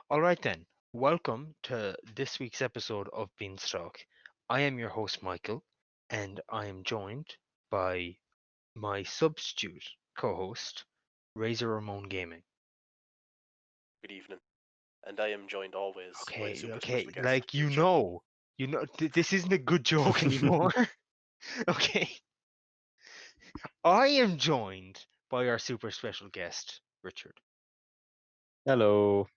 All right then. Welcome to this week's episode of Beanstalk. I am your host Michael, and I am joined by my substitute co-host, Razor Ramon Gaming. Good evening. And I am joined always by a Okay, super okay, special guest, like Richard. this isn't a good joke anymore. Okay, I am joined by our super special guest, Richard. Hello.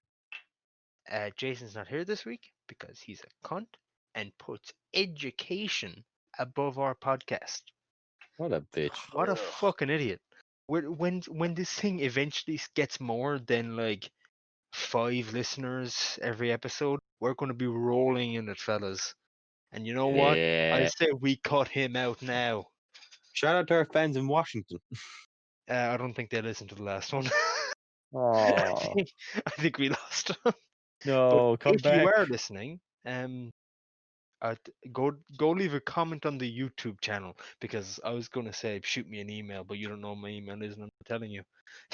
Jason's not here this week because he's a cunt and puts education above our podcast. What a bitch. What a Ugh. fucking idiot! When this thing eventually gets more than like 5 listeners every episode, we're going to be rolling in it, fellas. And you know what? I Yeah. say we cut him out now. Shout out to our fans in Washington. I don't think they listened to the last one. I Oh think I think we lost them. But no, come if you back. are listening, go leave a comment on the YouTube channel because I was gonna say shoot me an email, but you don't know my email is, and I'm telling you.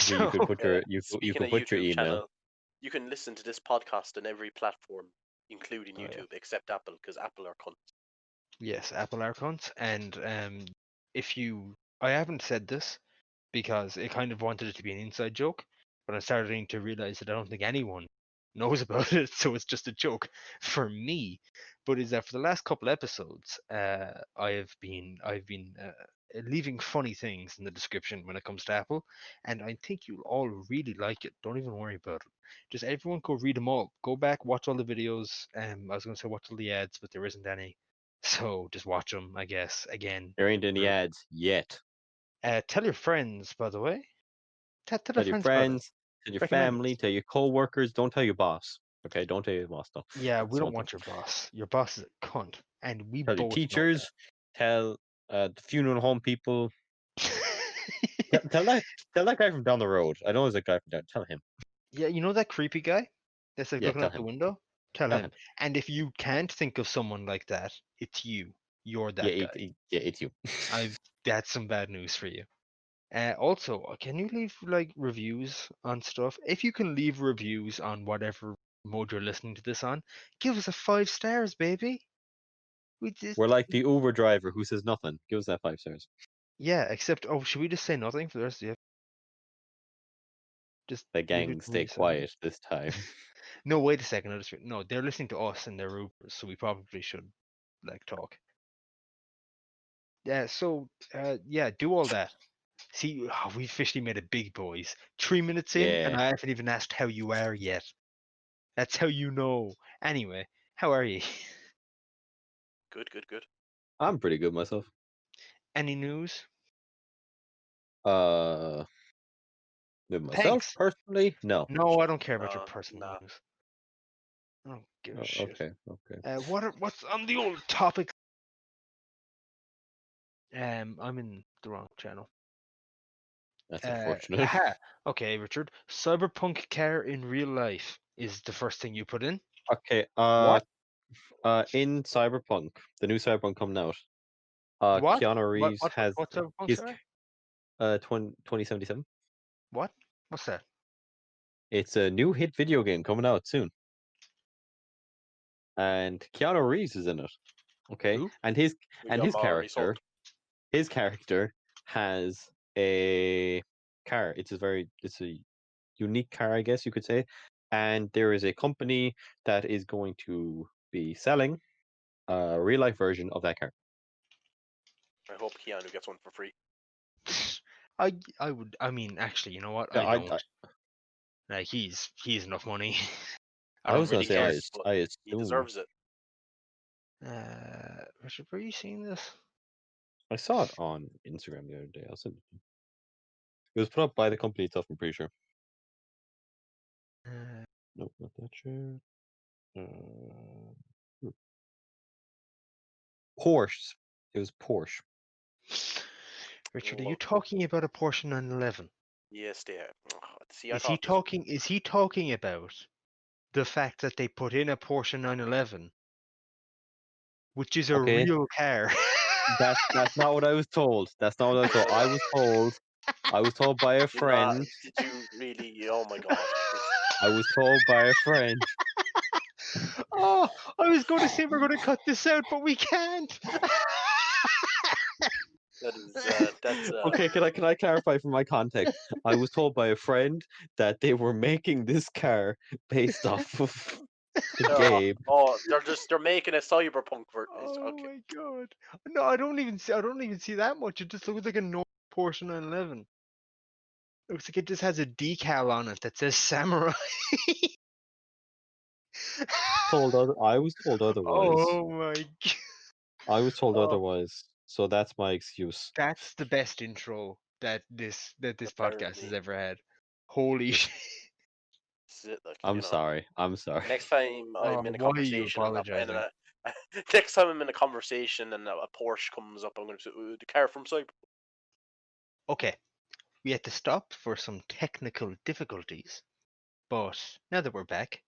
Yeah, you So could put your you Speaking could of put your YouTube email. channel, you can listen to this podcast on every platform, including Oh, yeah. YouTube, except Apple, because Apple are cunts. yes, Apple Archons, and if you, I haven't said this because I kind of wanted it to be an inside joke, but I'm starting to realize that I don't think anyone knows about it, so it's just a joke for me. But is that for the last couple episodes, I've been leaving funny things in the description when it comes to Apple, and I think you'll all really like it. Don't even worry about it. Just everyone go read them all. Go back, watch all the videos. I was going to say watch all the ads, but there isn't any. So just watch them, I guess. Again, There ain't any ads yet. tell your friends, by the way. Tell your Tell your friends about it. friends, tell your Recommend family, us. tell your co-workers. Don't tell your boss. Okay, don't tell your boss though. Yeah, we That's don't one thing. want your boss. Your boss is a cunt, and we Tell your both know teachers. Tell the funeral home people. that. Tell that guy from down the road. I know there's a guy from down. Tell him. Yeah, you know that creepy guy that's like Yeah, looking tell out the him. window? Tell Tell him. him. And if you can't think of someone like that, it's you. You're that guy. Yeah, it's you. I've That's some bad news for you. Also, can you leave like reviews on stuff? If you can leave reviews on whatever mode you're listening to this on, give us a 5 stars, baby. We just We're like the Uber driver who says nothing. Give us that 5 stars. Yeah, except should we just say nothing for the rest of the just The leave it gang where stay you said nothing. quiet this time. No, wait a second. No, they're listening to us and they're Ubers, so we probably should like talk. Yeah, so yeah, do all that. See, we officially made it big, boys. 3 minutes in, and Yeah. I haven't even asked how you are yet. That's how you know. Anyway, how are you? Good, good, good. I'm pretty good myself. Any news? Uh, with myself Thanks. personally, no. No, I don't care about your Nah, personal nah. news. I don't give a Oh, shit. okay. What's on the old topic? I'm in the wrong channel. That's unfortunate. Aha. Okay, Richard. Cyberpunk car in real life is the first thing you put in. Okay. What? In Cyberpunk, the new Cyberpunk coming out. What? Keanu Reeves has What's Cyberpunk? his Sorry. 2077. What? What's that? It's a new hit video game coming out soon, and Keanu Reeves is in it. Okay, Who? and his We and got his him already sold. character has a car. It's a unique car, I guess you could say. And there is a company that is going to be selling a real life version of that car. I hope Keanu gets one for free. I would. I mean, actually, you know what? Yeah, I don't. Like he's enough money. I I don't was gonna really say care. I He assume deserves it. Richard, where are you seeing this? I saw it on Instagram the other day. I'll send it. It was put up by the company itself. I'm pretty sure. Nope, not that shirt. Porsche. It was Porsche. Richard, are you Love- talking about a Porsche 911? Yes, they are. See, I Is he thought this. talking? Is he talking about the fact that they put in a Porsche 911, which is a Okay. real car? That's not what I was told. That's not what I was told. I was told by a Did not- friend. Did you really? Oh my god. I was told by a friend. Oh, I was going to say we're going to cut this out, but we can't. That is that's Okay, can I clarify from my context? I was told by a friend that they were making this car based off of the game. they're making a cyberpunk version. Oh Okay. my god! No, I don't even see that much. It just looks like a normal Porsche 911. Looks like it just has a decal on it that says samurai. I was told otherwise. Oh my god! I was told Oh, otherwise. So that's my excuse. that's the best intro that this podcast has Apparently. ever had. Holy shit! This is it, like, I'm sorry. I'm sorry. Next time Oh, I'm in a why are you conversation apologizing? next time I'm in a conversation and a Porsche comes up, I'm going to say the car from Cyberpunk. Okay, we had to stop for some technical difficulties, but now that we're back,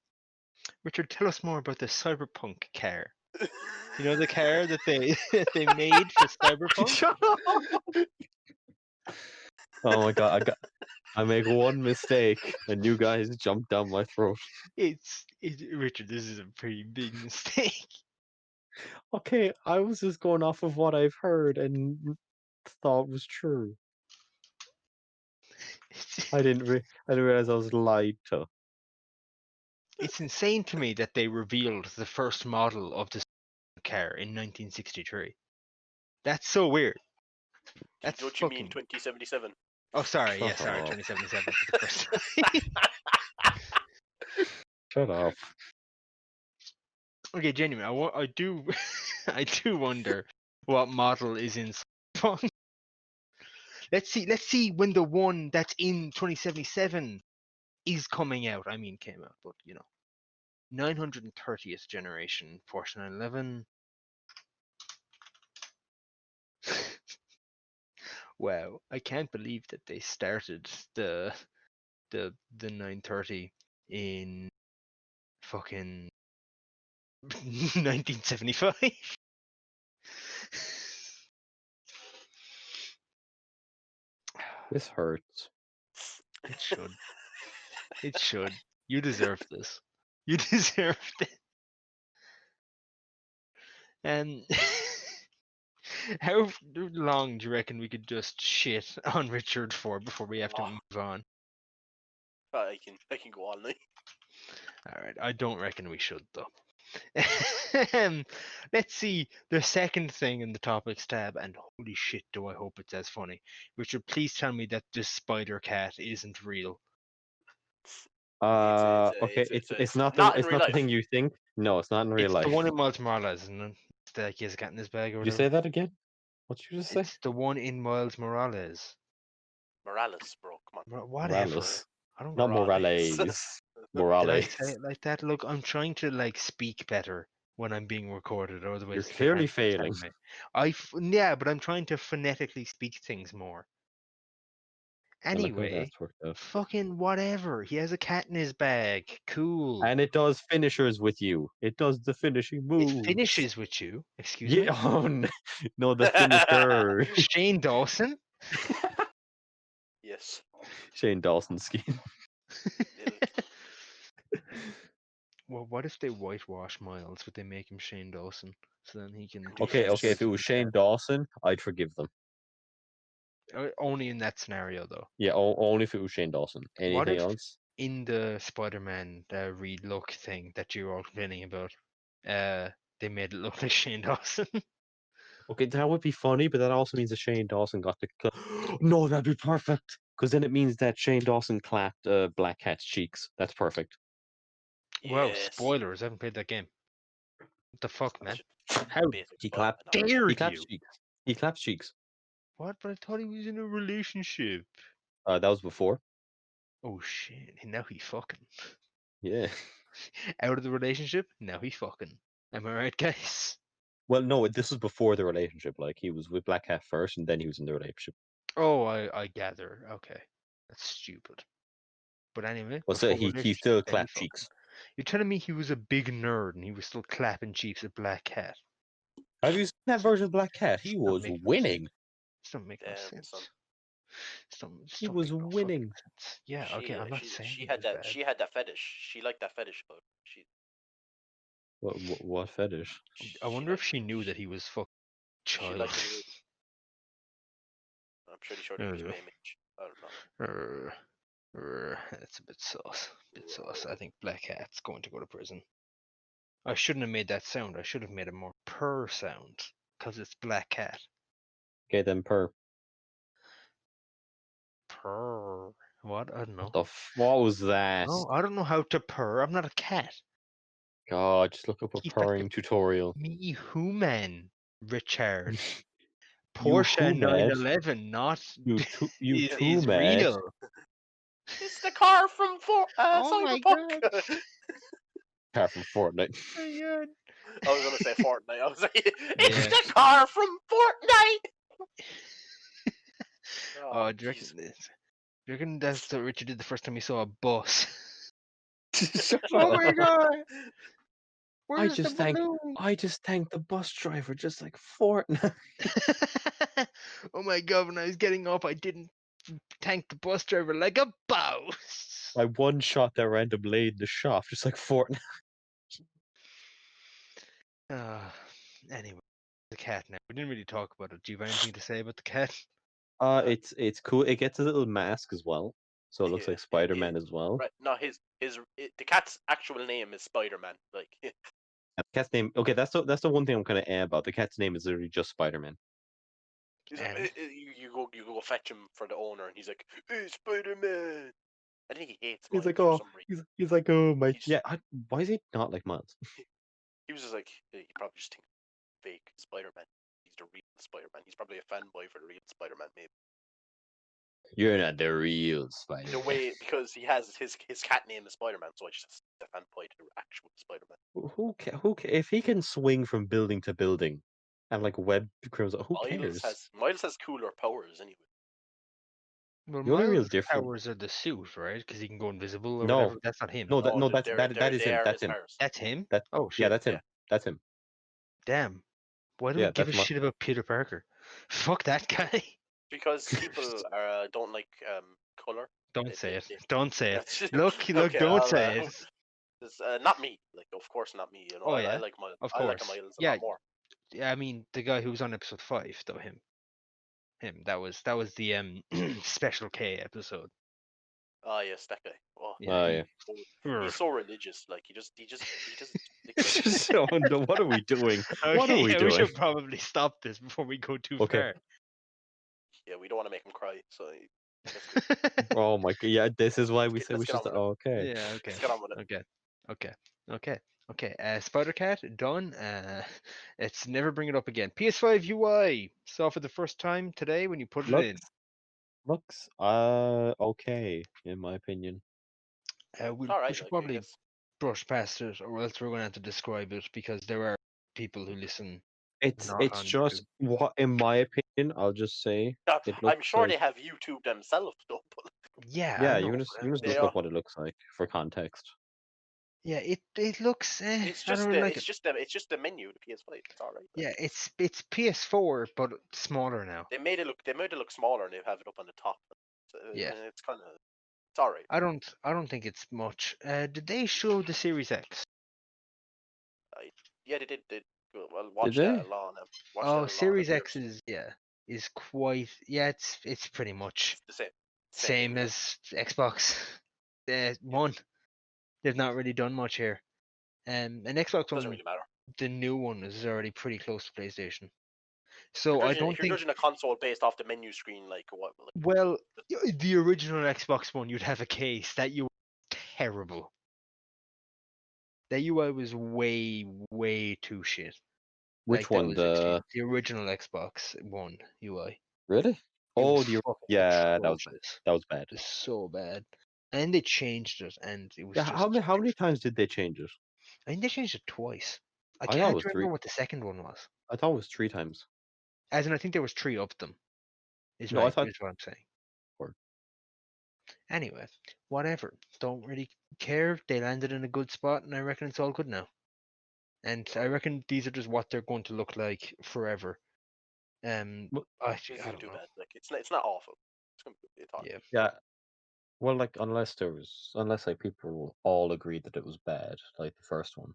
Richard, tell us more about the Cyberpunk car. You know the car that they they made for Cyberpunk? Shut up! Oh my god, I make one mistake and you guys jump down my throat. It's Richard, this is a pretty big mistake. Okay, I was just going off of what I've heard and thought was true. I didn't realize I was lied to. It's insane to me that they revealed the first model of the car in 1963. That's so weird. That's Don't you fucking... mean 2077? Oh, sorry. Yeah, Shut sorry. up. 2077 for the first time. Shut up. Okay, genuinely, I do I do wonder what model is in Cyberpunk. Let's see when the one that's in 2077 is coming out. I mean, came out, but 930th generation Porsche 911. Wow, I can't believe that they started the 930 in fucking 1975. This hurts. It should. It should. You deserve this. You deserve it. And how long do you reckon we could just shit on Richard for before we have to move on? I can go all night. All right, I don't reckon we should though. Let's see the second thing in the topics tab, and holy shit, do I hope it's as funny. Richard, please tell me that this spider cat isn't real. Okay, it's not not in it's real not the life. thing you think. No, it's not in real It's life. the one in Miles Morales, isn't it? It's like he has a cat in his bag or Did you whatever. say that again? What did you just say? It's the one in Miles Morales. Morales, bro, come on. Whatever. Morales. I don't Not know. Morales. Did I Morales. say it like that? Look, I'm trying to speak better when I'm being recorded, otherwise You're the clearly camera's failing. telling me. Yeah, but I'm trying to phonetically speak things more. And look how Anyway, that's worked out. fucking whatever. He has a cat in his bag. Cool. And it does finishers with you. It does the finishing moves. It finishes with you. Excuse Yeah, me. oh no, the finisher. Shane Dawson. Yes. Shane Dawson skin. Well, what if they whitewash Miles? Would they make him Shane Dawson so then he can do Okay, first if it person was in Shane Dawson, I'd forgive them. only in that scenario though. Yeah, only if it was Shane Dawson. What Anything if else? in the Spider-Man read look thing that you're all complaining about, they made it look like Shane Dawson? Okay, that would be funny, but that also means that Shane Dawson got the. No, that'd be perfect. Because then it means that Shane Dawson clapped Black Cat's cheeks. That's perfect. Wow, Yes. spoilers! I haven't played that game. What the fuck, man? Should- How basic He spoiler clapped. knowledge. dare He claps you? cheeks. He claps cheeks. What? But I thought he was in a relationship. That was before. Oh shit! And now he fucking Yeah. out of the relationship. Now he fucking. Am I right, guys? Well, no, this was before the relationship. Like he was with Black Cat first, and then he was in the relationship. Oh, I gather. Okay, that's stupid. But anyway, Well, so before he relationship, still then he clapped fucking. cheeks. You're telling me he was a big nerd and he was still clapping cheeks with Black Cat? Have you seen that version of Black Cat? He Don't was make no winning. sense. This don't make no Damn, sense. son. He Stuff was make no fucking winning. sense. Yeah, okay, I'm not saying She he had was that bad. she had that fetish. She liked that fetish, but What fetish? I wonder if she knew that he was fucking she child. liked the movie. I'm pretty sure that he was Uh, May Mitch. I don't know. It's a bit sauce. I think Black Cat's going to go to prison. I shouldn't have made that sound. I should have made a more purr sound because it's Black Cat. Okay, then per. Purr. What? I don't know. What was that? No, I don't know how to purr. I'm not a cat. God, just look up a Keep it purring tutorial. Me human, Richard. You Porsche who, mate? 911, not You too, is mate. real. It's the car from Oh my Cyberpunk. god. Car from Fortnite. Oh my god. I was gonna say Fortnite. I was like, it's Yeah. the car from Fortnite. Oh, do you reckon that's what Richard did the first time he saw a bus? Shut Oh up. my god! I Where's the just thanked the bus driver just like Fortnite. Oh my god, when I was getting up, I didn't thank the bus driver like a boss. I one shot that random blade in the shop just like Fortnite. Anyway, the cat now. We didn't really talk about it. Do you have anything to say about the cat? It's cool. It gets a little mask as well, so it looks like Spider-Man as well. Right. No, the cat's actual name is Spider-Man. Like, And the cat's name. Okay, that's the one thing I'm kind of about. The cat's name is literally just Spider-Man. he's like, you go fetch him for the owner, and he's like, hey, Spider-Man. I think he hates Miles He's like, for oh, some reason. he's like, oh my, He's- yeah. Why is he not like Miles? He was just like, he probably just thinks fake Spider-Man. He's the real Spider-Man. He's probably a fanboy for the real Spider-Man, maybe. You're not the real The Spider-Man. way, because he has his cat name is Spider-Man, so I just the fanboy to the actual Spider-Man. Who if he can swing from building to building and like web criminals, who Miles cares? has cooler powers anyway. Well, The only real Miles' difference. powers are the suit, right? Because he can go invisible or No. whatever. That's not him. No, that is they him. are That's his him. powers. That's him? That Oh, yeah, shit. that's him. That's him. Damn. Why do Yeah, we give a that's shit about Peter Parker? Fuck that guy. Because people don't like color. Don't say it. Don't say it. That's- Look, okay, don't say it. It's, not me. Like, of course, not me. You know, Oh, I yeah. like Miles. Of I like course. Miles a Yeah. lot more. Yeah, I mean, the guy who was on episode 5, though, him. That was the Special K episode. Ah, yes, that guy. Oh, Yeah. he's so religious. Like, he doesn't. So, what are we doing? What are we We doing? should probably stop this before we go too Okay. far. Yeah, we don't want to make him cry. So, Oh my god! Yeah, this is why we Let's said we get should. on with it. Okay. Yeah, okay. let's get on with it. Okay. Spider-Cat, done. Let's never bring it up again. PS5 UI. Saw for the first time today when you put it in. Looks okay in my opinion. We Alright, should like, I probably guess. brush past it, or else we're going to have to describe it because there are people who listen. It's Not on just what, in my opinion, I'll just say Now, it I'm looks sure like, they have YouTube themselves, though. But Yeah, yeah. I You know. can just They look up are- what it looks like for context. Yeah, it looks. it's I just don't really like it's it. just the menu, the PS5. It's alright. Yeah, it's PS4 but smaller now. They made it look smaller, and they have it up on the top. So, Yeah. it's kind of it's alright. I don't think it's much. Did they show the Series X? Yeah, they did. Well, watch they? that along. Watch Oh, that Series along. X is quite. Yeah, it's pretty much It's the same thing, as Xbox One. They've not really done much here. And Xbox doesn't One, really matter. the new one is already pretty close to PlayStation. So If I don't you're think. judging a console based off the menu screen, like what? Like, Well, the original Xbox One, you'd have a case that UI was terrible. That UI was way too shit. Which That one? was extreme. The original Xbox One UI. Really? It Oh, was the fucking yeah, atrocious. that was bad. It was so bad. And they changed it, and it was Yeah, just. how many times did they change it? I think they changed it twice. I I thought it can't was remember 3. what the second one was. I thought it was 3 times. As in, I think there was 3 of them. Is No, I what thought I'm saying. 4. Anyway, whatever. Don't really care. They landed in a good spot, and I reckon it's all good now. And I reckon these are just what they're going to look like forever. It I isn't don't too know. bad. Like, it's not awful. It's gonna be a thought. Yeah. Yeah. Well, like unless like people all agreed that it was bad, like the first one,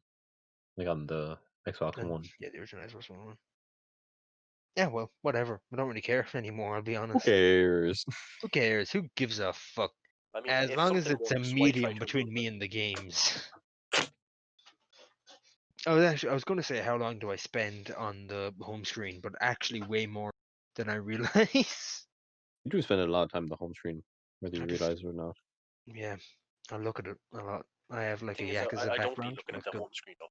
like on the Xbox And, One. yeah, the original Xbox One. Yeah, well, whatever. I don't really care anymore. I'll be Who honest. cares? Who cares? Who gives a fuck? I mean, As if long as something it's a works, why try medium to between improve me it? and the games. I was going to say how long do I spend on the home screen, but actually way more than I realize. You do spend a lot of time on the home screen, whether you I just, realize it or not. yeah, I look at it a lot. I have like a Thing is, Yakuza I don't be background. looking at I've the got, home screen though.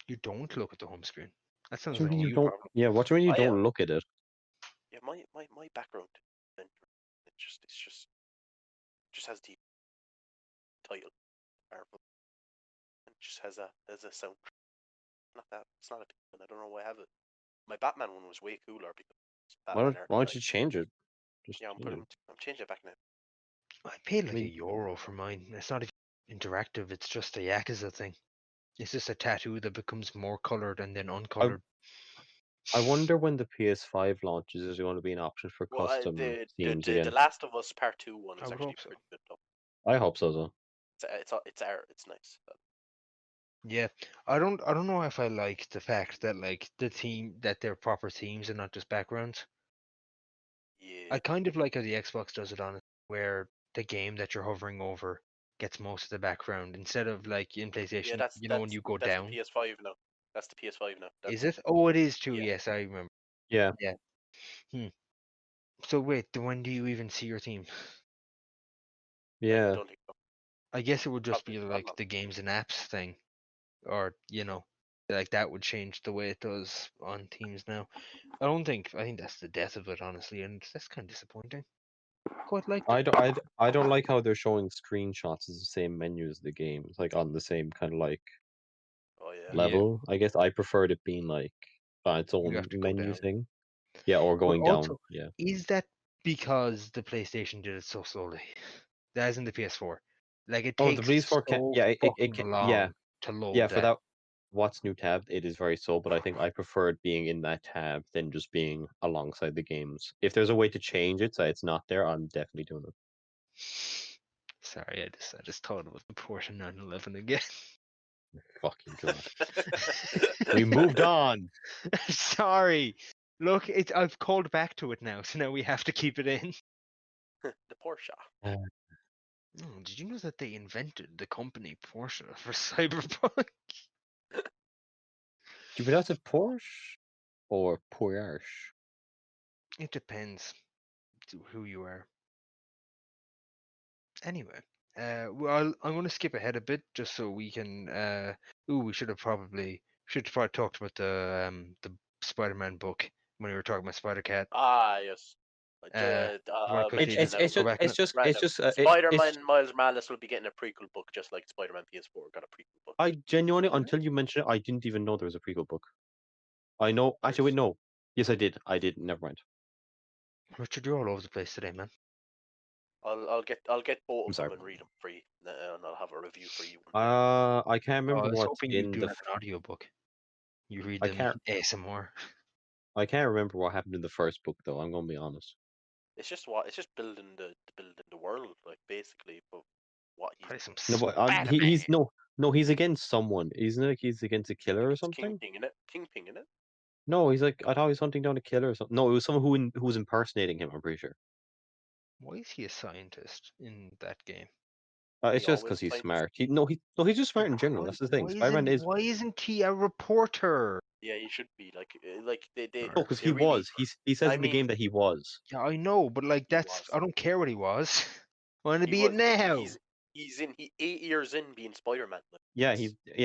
you don't look at the home screen. That What sounds do you like a mean you you don't? problem. Yeah, what do you mean you I don't look at it? yeah, my background, it just has the title, Marvel, and it just has a sound. Not that it's not a big one. I don't know why I have it. My Batman one was way cooler because it's Batman Why don't Arkham you Knight. change it? Just Yeah, change it. I'm changing it back now. I paid I like mean, €1 for mine. It's not even interactive. It's just a Yakuza thing. It's just a tattoo that becomes more colored and then uncolored. I wonder when the PS5 launches, is there going to be an option for Well, custom themes again? the Last of Us Part 2 one I is would actually hope so. pretty good though. I hope so, though. It's nice. Yeah, I don't know if I like the fact that like that they're proper themes and not just backgrounds. Yeah, I kind of like how the Xbox does it on it, where the game that you're hovering over gets most of the background instead of like in yeah. PlayStation, That's you know, when you go that's the down. PS5 now. That's the PS5 now. Is That's it? Oh, it is too. yeah. Yes, I remember. Yeah. Yeah. So wait, when do you even see your theme? I Yeah. don't think so. I guess it would just Probably be not like long. the games and apps thing, or like that would change the way it does on teams now. I think that's the death of it, honestly, and that's kind of disappointing. Quite liked it. I don't like how they're showing screenshots as the same menu as the games, like on the same kind of like Oh yeah. Yeah, level. I guess I preferred it being like its you own have to go menu down. thing. Yeah, or But going down. also, Yeah. is that because the PlayStation did it so slowly? That isn't the PS4. Like it Oh, the takes PS4 can. so Yeah, it fucking can. Yeah, long to yeah. load For that. that, what's new tab, it is very slow. But I think I preferred being in that tab than just being alongside the games. If there's a way to change it so it's not there, I'm definitely doing it. Sorry, I just thought it was the Porsche 911 again. Fucking god. We moved on. Sorry. Look, I've called back to it now, so now we have to keep it in. The Porsche. Oh, did you know that they invented the company Porsche for Cyberpunk? Do you pronounce it Porsche or Porsche? It depends to who you are. Anyway, well, I'm going to skip ahead a bit just so we can. We should have probably talked about the Spider-Man book when we were talking about Spider-Cat. Ah yes. You want to quickly It's just go back on it? Spider-Man Miles Morales will be getting a prequel book just like Spider-Man PS4 got a prequel book. I genuinely, Mhm. until you mentioned it, I didn't even know there was a prequel book. I know. Actually, wait, no. Yes, I did. I did. Never mind. Richard, you're all over the place today, man. I'll get both I'm of sorry. them and read them free, and I'll have a review for you. I can't Oh, I remember was what's hoping you in do the. have an audiobook. You read I them can't. ASMR. I can't remember what happened in the first book, though. I'm gonna be honest. It's just building the world, like basically, but what he's Probably some No, but Spider-Man. he's no, he's against someone. Isn't it like he's against a killer or it's something? Kingpin in it. No, he's like I thought he was hunting down a killer or something. No, it was someone who was impersonating him. I'm pretty sure. Why is he a scientist in that game? It's He just always because he's finds. smart. He's just smart in general. That's the thing. Spider-Man is Why isn't he a reporter? Yeah, he should be like they no, because he really. was. He says I in the mean, game that he was. Yeah, I know, but like he that's was. I don't care what he was. I want to He be it was. now. He's 8 years in being Spider-Man. Like, Yeah,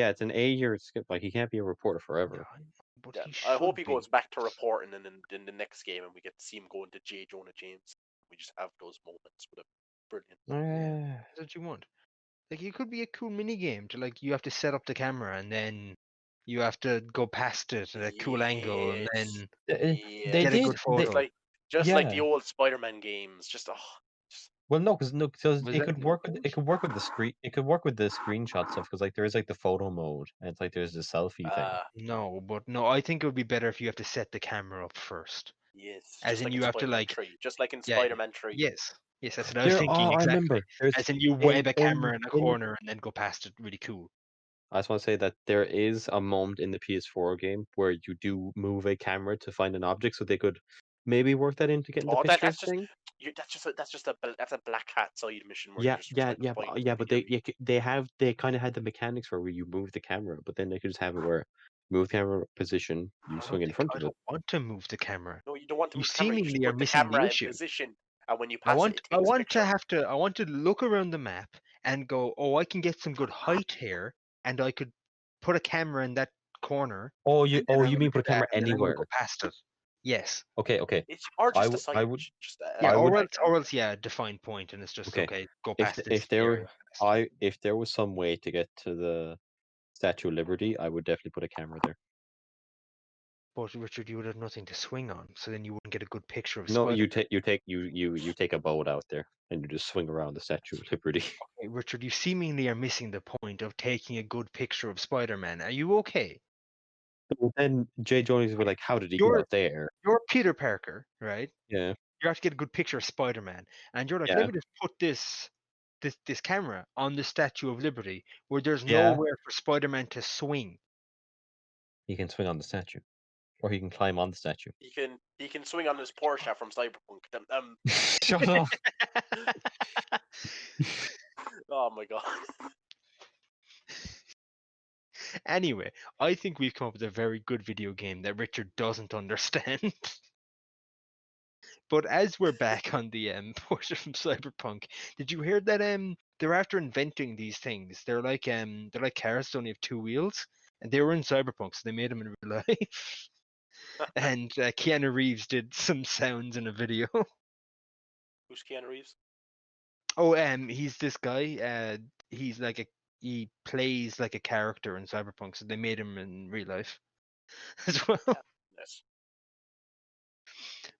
it's an 8 year skip. Like he can't be a reporter Yeah, forever. I know, but yeah, he I hope should he be. goes back to reporting in the next game, and we get to see him going to J. Jonah James. We just have those moments with him. Brilliant. Yeah, that's what you want. Like it could be a cool mini game to like you have to set up the camera and then you have to go past it at a cool angle and Yes. then Yeah. get a good Just photo. like the old Spider-Man games. Just Well, no, because Was it that could work with the screen. It could work with the screenshot stuff because like there is like the photo mode and it's like there's the selfie thing. No, but no, I think it would be better if you have to set the camera up first. Yes, As just in like in you have to Spider-Man like 3. Just like in yeah Spider-Man 3. yes that's what I was Oh, thinking I exactly. remember. There's As in you web a camera in a corner and then go past it, really cool. I just want to say that there is a moment in the PS4 game where you do move a camera to find an object, so they could maybe work that into getting the Oh, pictures that's just thing. that's a black hat side mission where Yeah, you're just yeah, trying to yeah, find yeah. But something heavy. they kind of had the mechanics where you move the camera, but then they could just have it where move camera position, you swing in front I of it. don't want to move the camera. No, you don't want to You move the camera. You just seemingly are put the missing the camera in issue. position, and when you I pass it, want it takes a picture. I want to look around the map and go, oh, I can get some good height here, and I could put a camera in that corner, and then I'm You gonna mean do put a that, camera and then I'm gonna go anywhere? past it. Yes. Okay, okay. It's or just a I side would mission, just Yeah, I would or else, yeah, defined point, and it's just okay. okay. Go If past if this there area. were if there was some way to get to the Statue of Liberty, I would definitely put a camera there. But Richard, you would have nothing to swing on, so then you wouldn't get a good picture of No, Spider-Man. you take a boat out there and you just swing around the Statue of Liberty. Okay, Richard, you seemingly are missing the point of taking a good picture of Spider-Man. Are you okay? But then Jay Jones would be like, "How did he get You're out there?" you're Peter Parker, right? Yeah, You have to get a good picture of Spider-Man, and you're like, let yeah, me just put this camera on the Statue of Liberty where there's yeah. nowhere for Spider-Man to swing. He can swing on the statue, or he can climb on the statue. He can swing on his Porsche from Cyberpunk. Shut up. Oh my god. Anyway, I think we've come up with a very good video game that Richard doesn't understand. But as we're back on the Porsche from Cyberpunk, did you hear that they're after inventing these things? They're like cars that only have two wheels, and they were in Cyberpunk, so they made them in real life. And Keanu Reeves did some sounds in a video. Who's Keanu Reeves? Oh, he's this guy. He's like he plays like a character in Cyberpunk, so they made him in real life as well. Yeah, yes.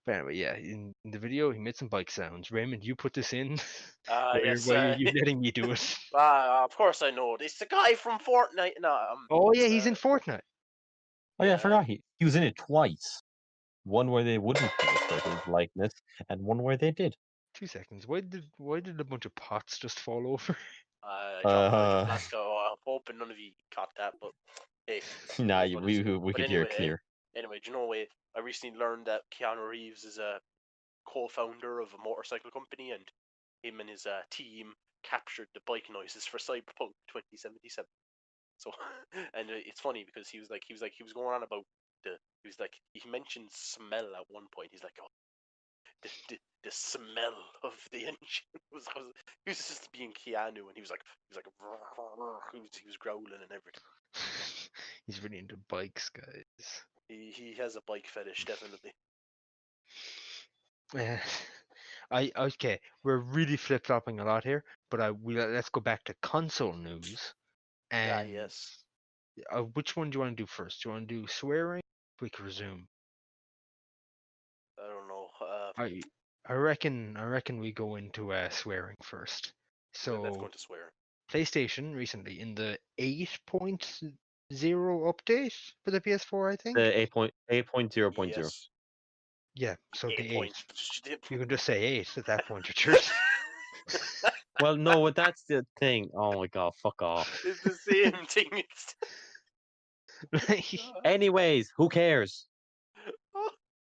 But anyway, yeah, in the video he made some bike sounds. Raymond, you put this in. Yes. Why are you letting me do it? Of course I know. It's the guy from Fortnite. No, Oh yeah, he's in Fortnite. Oh yeah, I yeah. forgot he was in it twice. One where they wouldn't pay for his likeness, and one where they did. 2 seconds. Why did a bunch of pots just fall over? I dropped my Tabasco. I'm hoping none of you caught that, but hey, Nah, it is what it is. we But could hear it clear. Anyway, do you know what? I recently learned that Keanu Reeves is a co-founder of a motorcycle company, and him and his team captured the bike noises for Cyberpunk 2077. So, and it's funny because he was going on about he mentioned smell at one point. He's like, oh, the smell of the engine he was just being Keanu, and he was like he was growling and everything. He's really into bikes, guys. He has a bike fetish, definitely. Okay, we're really flip flopping a lot here, but let's go back to console news. And Yes. which one do you want to do first? Do you want to do swearing? We can resume. I don't know. I reckon we go into swearing first. Let's go So into swearing. PlayStation recently in the 8.0 update for the PS4, I think. The 8.0.0. Yes. Yeah, so the 8. Point. You can just say 8 at that point, Richard. Well, no, that's the thing. Oh my god, fuck off. It's the same thing. Anyways, who cares?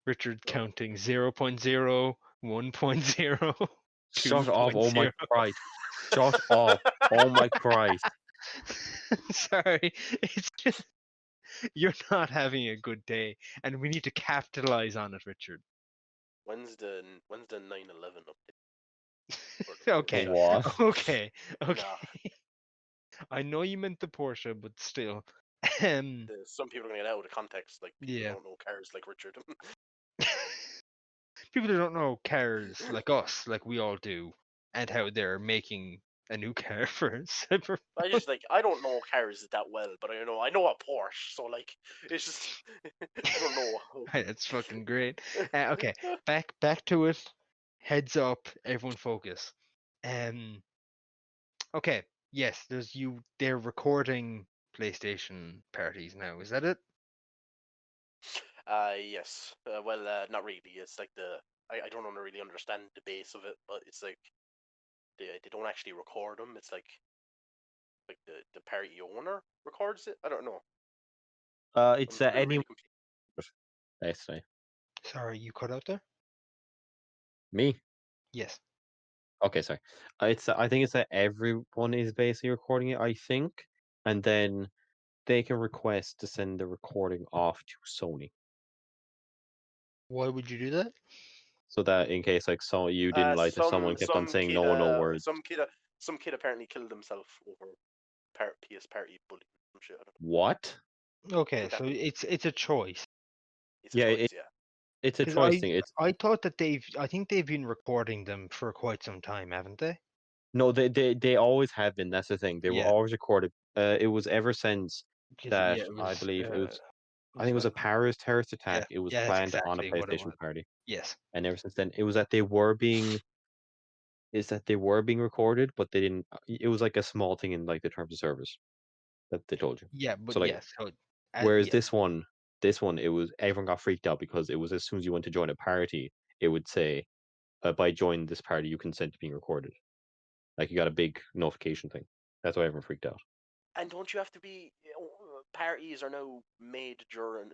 Richard counting 0.0, 1.0. Shut off! Oh my 2.0. Christ! Shut off! Oh my Christ! Sorry, it's just you're not having a good day, and we need to capitalize on it, Richard. When's the 9/11 update? Okay, What? okay. Nah, I know you meant the Porsche, but still. some people are gonna get out of context, like people Yeah. don't know cars like Richard. People who don't know cars like us, like we all do, and how they're making a new car for Cyberpunk. I don't know cars that well, but I know a Porsche, so like it's just I don't know. That's fucking great. Okay, back to it. Heads up, everyone focus. Okay, yes, they're recording PlayStation parties now. Is that it? Yes. Not really. It's like I don't really understand the base of it, but it's like they don't actually record them. It's like the party owner records it. I don't know. I'm It's really anyone, confused. basically. Sorry, you cut out there. Me. Yes. Okay, sorry. I think it's that everyone is basically recording it, I think, and then they can request to send the recording off to Sony, Why would you do that? so that in case like so you didn't like that someone kept on Some saying kid no words. some kid apparently killed himself over PS Party bullying some shit. I don't know. What? I Okay, think that so it's a choice. it's a Yeah, choice. Yeah. it's a Because choice thing. It's I thought that I think they've been recording them for quite some time, haven't they? no, they always have been. That's the thing. They were Yeah. always recorded. It was ever since Because that yeah, it I was believe it was. it I think was it was a about Paris terrorist yeah attack. It was yeah that's planned on a exactly what it PlayStation was. party, Yes. and ever since then, it was that they were being recorded, but they didn't. It was like a small thing in like the terms of service that they told you. Yeah, but So like, yes. So whereas yeah, this one, it was everyone got freaked out because it was as soon as you went to join a party, it would say, by joining this party, you consent to being recorded. Like you got a big notification thing. That's why everyone freaked out. And don't you have to be? Parties are now made during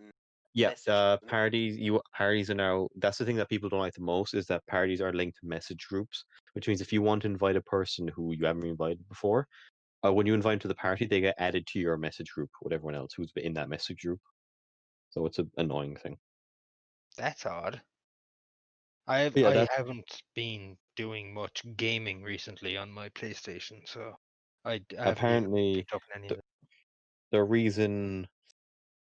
Yeah, messaging, isn't it? parties are now. That's the thing that people don't like the most is that parties are linked to message groups, which means if you want to invite a person who you haven't invited before, when you invite them to the party, they get added to your message group with everyone else who's in that message group. So it's an annoying thing. that's odd. But yeah, I that haven't been doing much gaming recently on my PlayStation, so I haven't really apparently picked up on any the, of it. the reason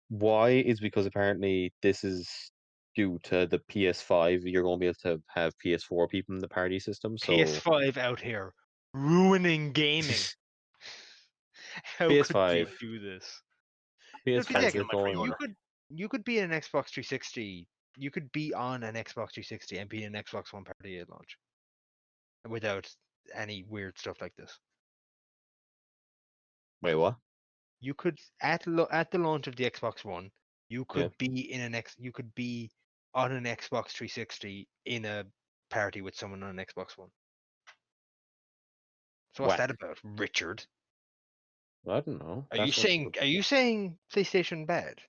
why is because apparently this is due to the PS5. You're going to be able to have PS4 people in the party system. So PS5 out here ruining gaming. How could they PS5, do this? No, It's because PS5 cancelling is my going. you pre-order. could you could be an Xbox 360. You could be on an Xbox 360 and be an Xbox One party at launch without any weird stuff like this. Wait, what? You could at the launch of the Xbox One, you Yeah. could be you could be on an Xbox 360 in a party with someone on an Xbox One. So what's What? that about, Richard? I don't know. Are you saying PlayStation bad?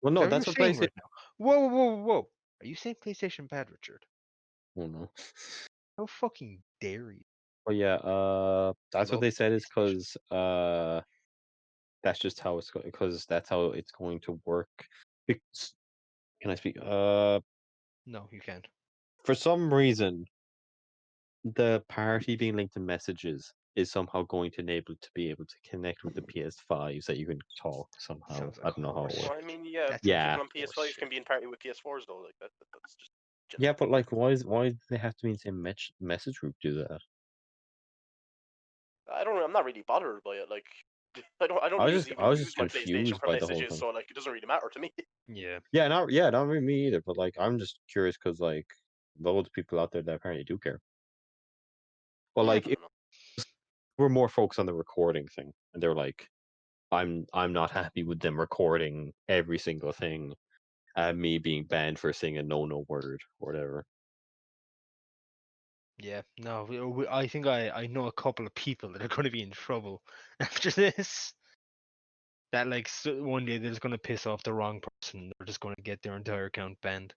Well, Is no, that what that's you're what saying PlayStation. right now? Whoa, whoa, whoa, whoa! Are you saying PlayStation bad, Richard? Oh no. How fucking dare you? But yeah, that's what Love they said is PlayStation. because that's just how it's going because that's how it's going to work. Can I speak? No, you can't. For some reason, the party being linked to messages is somehow going to enable it to be able to connect with the PS5s that you can talk somehow. Sounds I like don't know how it horse Well, works. I mean, yeah, That sounds like Yeah, people on PS5 horseshit. can be in party with PS4s though. Like that's just yeah, genius. but like, why do they have to be in the same message group to do that? I don't. I'm not really bothered by it. Like, I don't I even was use just my PlayStation confused for by the whole messages, thing. so like it doesn't really matter to me. Yeah. Not really me either. But like, I'm just curious because like, loads of people out there that apparently do care. But Yeah, like, I if don't know. we're more focused on the recording thing, and they're like, I'm not happy with them recording every single thing, and me being banned for saying a no word or whatever. Yeah, no, I think I know a couple of people that are going to be in trouble after this. That like one day they're just going to piss off the wrong person. They're just going to get their entire account banned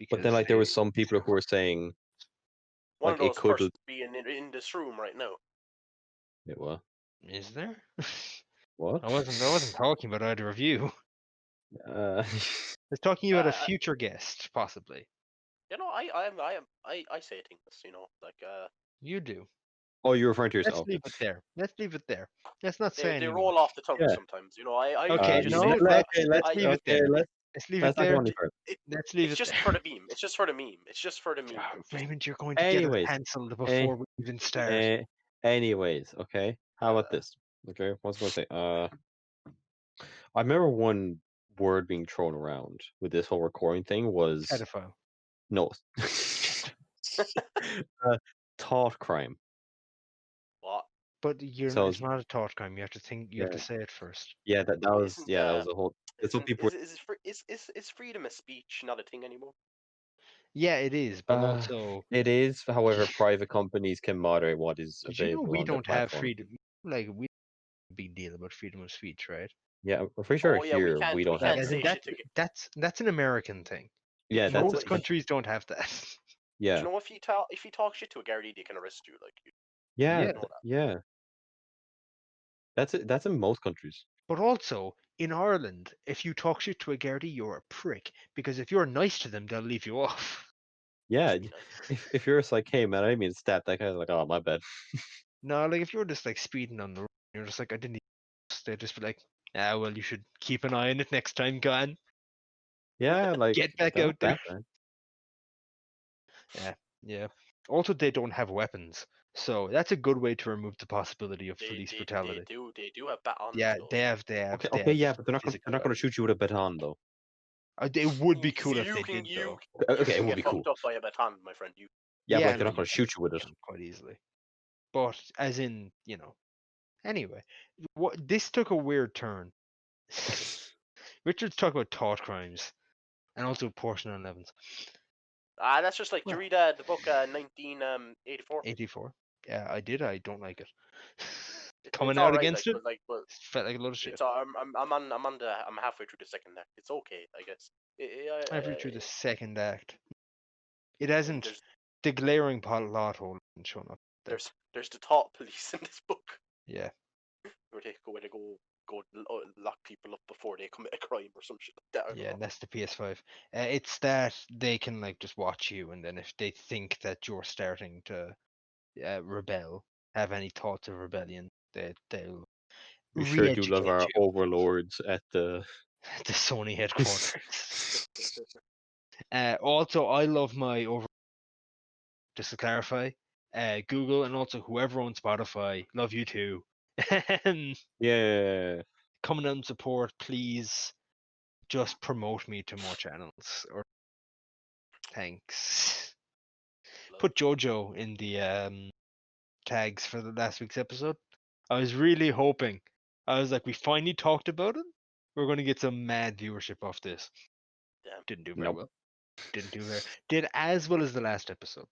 But then because like, there was some people who were saying One like of it those could. persons being in this room right now. Wait, what? is there? What? I wasn't talking about either of you. Uh, I was talking about a I, future guest, possibly. I say things, like You do. oh, you're referring to Let's yourself. leave it there. Let's leave it there. Let's not say they any more. roll off the tongue Yeah. sometimes. I Okay, just no, say let's leave it there. Let's leave it let's not go there. any further. Let's leave it's it just there. for the meme. It's just for the meme. It's just for the meme. Ah, Just Raymond, you're going to get us Anyways, cancelled eh, before we even start. eh, anyways, okay. How about this? Okay, what's I going to say? I remember one word being thrown around with this whole recording thing was Pedophile. no, uh, thought crime. what? But So it's not a thought crime. You have to think. You have to yeah, say it first. yeah, that was Isn't that was a whole. That's what people. is freedom of speech not a thing anymore? Yeah, it is. But Uh, also, it is. However, private companies can moderate what is did you know available we on their don't have platform. freedom? Like we big deal about freedom of speech, right? Yeah, I'm pretty sure Oh yeah, we here can't we we don't Like have can't as in say freedom of shit that to. speech. that's an American thing. Yeah, No, that's Most but countries don't have that. yeah, you know if you talk shit to a Gardaí, they can arrest you. Like yeah, Yeah, you know that. yeah. That's it. That's in most countries. but also in Ireland, if you talk shit to a Gardaí, you're a prick. Because if you're nice to them, they'll leave you off. Yeah, Just be nice. if you're just like, hey man, I didn't mean to stab that guy, like, oh my bad. No, like if you're just like speeding on the road, you're just like I didn't. They'd just be like, ah, well, you should keep an eye on it next time, go on. Yeah, like Get back they're out not there. that bad. Yeah, yeah. Also, they don't have weapons, so that's a good way to remove the possibility of police brutality. They do have batons Yeah, though. Okay, yeah, but physical they're not gonna weapons. shoot you with a baton though. It would be cool You, if you they can did, though. Okay, it can would get be cool. fucked up by a baton, my friend. You Yeah, but Yeah, like they're no, not gonna you shoot you with it. can quite easily. But as in, Anyway, this took a weird turn. Richard's talking about thought crimes and also Porsche 911s. that's just like Well, you read the book 1984. 84. Yeah, I did. I don't like it. Coming It's out all right, like, against it but felt like a lot of shit. it's I'm halfway through the second act. It's okay, I guess. I've read through the second act. It hasn't. There's The glaring plot hole hasn't shown up there. there's the thought police in this book Yeah. where they go lock people up before they commit a crime or some shit like that. I don't Yeah, know. and that's the PS5. It's that they can like just watch you, and then if they think that you're starting to rebel, have any thoughts of rebellion, they'll We sure do love re-educate our you. overlords at the The Sony headquarters. Also, I love my over. Just to clarify, Google and also whoever owns Spotify, love you too. yeah. Coming on support, please. Just promote me to more channels. Or thanks. Put JoJo in the tags for the last week's episode. I was really hoping. I was like, we finally talked about it. We're going to get some mad viewership off this. Damn. Didn't do very Nope. well. Did as well as the last episode.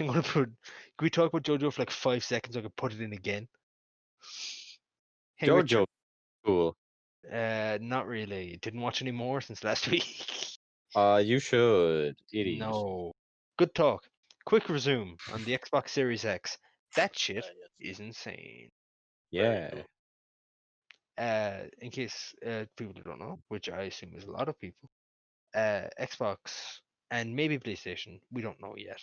I'm gonna put. Can we talk about JoJo for like 5 seconds? I could put it in again. Hey, Jojo, cool. Richard. Not really. Didn't watch any more since last week. You should, idiot. No. Good talk. Quick resume on the Xbox Series X. That shit Yes. is insane. Very Yeah. cool. In case people don't know, which I assume is a lot of people, Xbox and maybe PlayStation, we don't know yet,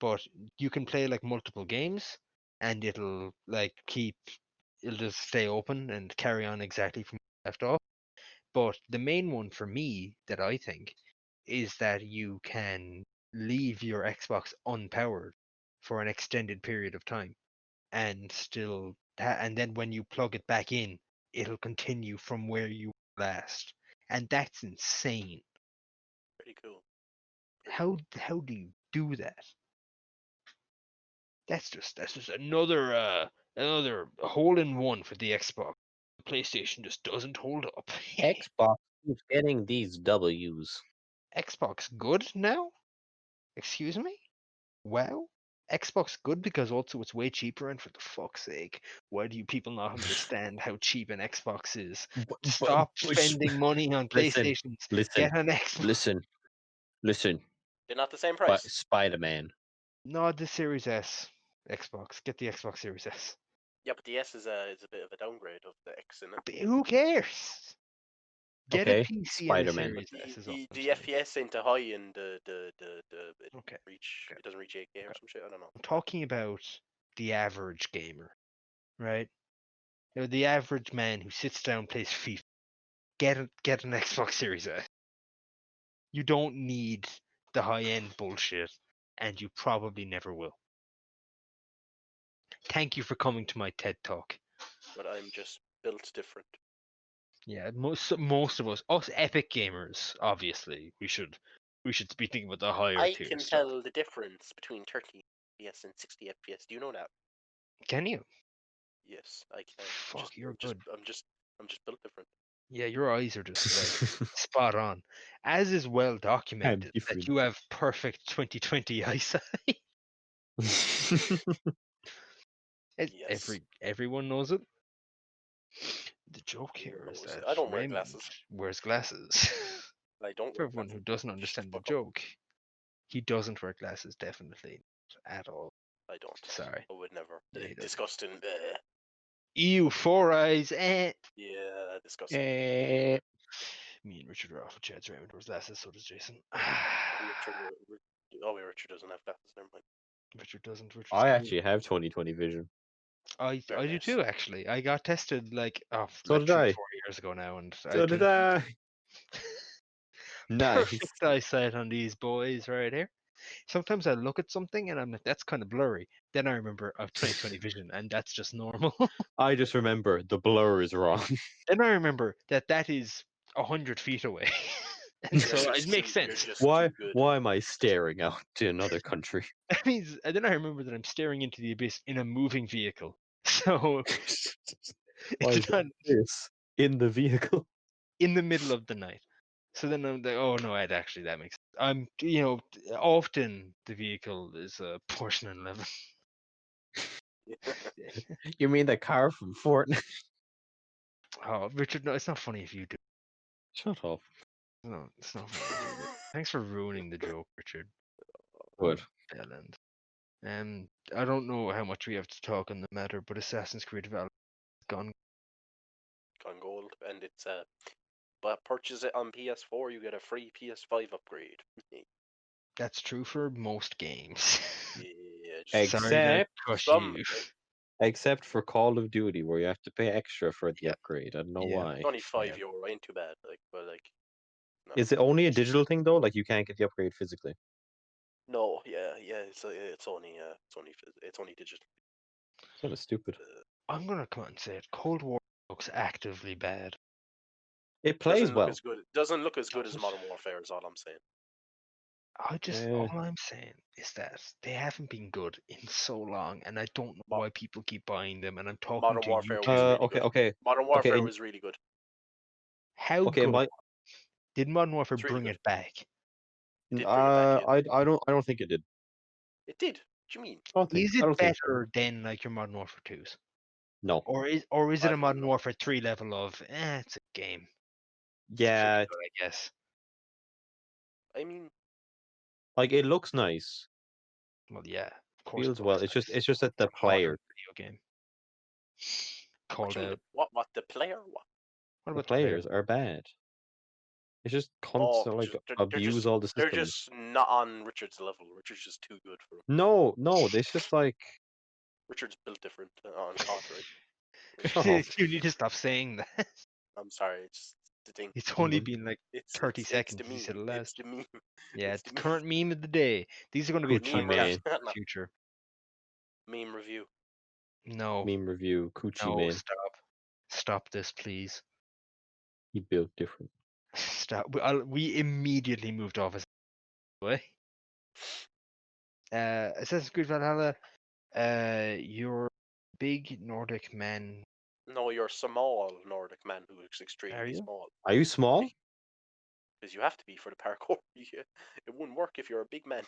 but you can play like multiple games, and it'll just stay open and carry on exactly from where it left off. But the main one for me that I think is that you can leave your Xbox unpowered for an extended period of time, and and then when you plug it back in, it'll continue from where you were last, and that's insane. Pretty cool. How do you do that? That's just another hole in one for the Xbox. The PlayStation just doesn't hold up. Xbox keeps getting these W's. Xbox good now? Excuse me? Wow. Xbox good because also it's way cheaper, and for the fuck's sake, why do you people not understand how cheap an Xbox is? Stop spending money on Listen, PlayStations. listen, Get an Xbox. listen. They're not the same price. Spider-Man. No, the Series S. Xbox. Get the Xbox Series S. Yeah, but the S is a bit of a downgrade of the X, isn't it? But who cares? Get Okay, a PC and a Spider-Man. But Series S is all I'm the saying. FPS ain't too high, and it Okay. it doesn't reach 8K or some shit. I don't know. I'm talking about the average gamer, right? The average man who sits down and plays FIFA. Get an Xbox Series S. You don't need the high-end bullshit, and you probably never will. Thank you for coming to my TED Talk. But I'm just built different. Yeah, most of us epic gamers, obviously, we should be thinking about the higher I tier can stuff. tell the difference between 30 FPS and 60 FPS. Do you know that? Can you? Yes, I can. Fuck, you're Just, good. I'm just built different. Yeah, your eyes are just like spot on. As is well documented that different. you have perfect 2020 eyesight. Yes. Everyone knows it. The joke here Everyone is knows it. that I don't wear Raymond glasses. wears glasses. I don't For wear everyone glasses. who doesn't Shut understand the the fuck up. joke, he doesn't wear glasses, definitely at all. I don't. Sorry. I would never. Yeah, he doesn't. Disgusting. Ew, 4 eyes. Yeah, disgusting. Me and Richard are off with Chad's Raymond wears glasses, so does Jason. Richard, Richard doesn't have glasses. Never mind. Richard doesn't. Richard's I cool. actually have 20/20 vision. I Very do nice. too, actually. I got tested like So like did I. 4 years ago now, and So did I. Nice. perfect eyesight on these boys right here. Sometimes I look at something and I'm like, that's kind of blurry. Then I remember I've 20/20 vision, and that's just normal. I just remember the blur is wrong. Then I remember that is 100 feet away, and so it makes You're sense. just Why? too good. Why am I staring out to another country? That means, and then I remember that I'm staring into the abyss in a moving vehicle. So Why it's is not this in the vehicle? in the middle of the night. So then I'm like, oh no, that makes sense. I'm, often the vehicle is a Porsche 911. You mean the car from Fortnite? Oh, Richard, no, it's not funny if you do. Shut up. No, it's not funny if you do. Thanks for ruining the joke, Richard. Good. Bellend. I don't know how much we have to talk on the matter, but Assassin's Creed Valhalla is gone. Gone gold, and it's but purchase it on PS4, you get a free PS5 upgrade. That's true for most games. Yeah, Sorry to Except crush some. you. Except for Call of Duty, where you have to pay extra for the Yeah. upgrade. I don't know Yeah. why. It's only Yeah. €5, ain't too bad. But no. Is it only a digital thing though? Like you can't get the upgrade physically? No, yeah, it's only digital. Kind of stupid. I'm gonna come out and say it. Cold War looks actively bad. It plays Doesn't look well. as good. Doesn't look as good Does as it? Modern Warfare. Is all I'm saying. All I'm saying is that they haven't been good in so long, and I don't know why people keep buying them. And I'm talking Modern to Warfare you was two. really Okay, good. okay, Modern okay. Warfare was really good. How Okay, good my did Modern Warfare It's really bring good. it back? It did bring it back. Yeah. I don't think it did. It did. What do you mean? Is I it don't think so. better than like your Modern Warfare 2s? No. Or is it I a don't Modern know. Warfare 3 level of it's a game? It's Yeah, pretty good, I guess. I mean, like it looks nice. Well, yeah, of course. Feels It well. looks It's nice. just that the It's a modern player, video game. what Called do you mean? out. What the player? What? What the about the player? players are bad. It's just Oh, constant like abuse all the they're systems. just not on Richard's level. Richard's just too good for him. No, it's just like Richard's built different on COD, right? shut up. You need to stop saying that. I'm sorry, it's the thing. It's only been like It's 30 it's seconds the since you meme. said it It's last. the meme. Yeah, It's it's the the current meme of the day. These are going to be a Gucci time meme man. capsule in the future. meme review. No, Meme review, Coochie no, man. stop this, please. He built different. Stop. We immediately moved off as way. Assassin's Creed Valhalla. Your big Nordic man. No, you're a small Nordic man who is Are extremely you? small. Are you small? Because you have to be for the parkour. It wouldn't work if you're a big man.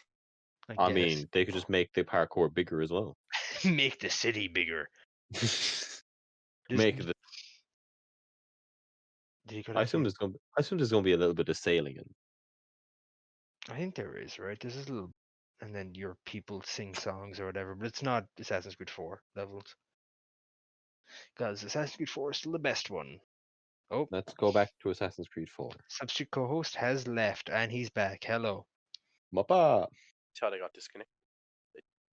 I guess. mean, they could just make the parkour bigger as well. Make the city bigger. Make the. Did he go I down assume from- there's gonna be a little bit of sailing in. I think there is, right? There's a little, and then your people sing songs or whatever, but it's not Assassin's Creed 4 levels. Because Assassin's Creed 4 is still the best one. Oh, Let's go back to Assassin's Creed 4. substitute co-host has left, and he's back. Hello. Mappa. Until I got disconnected.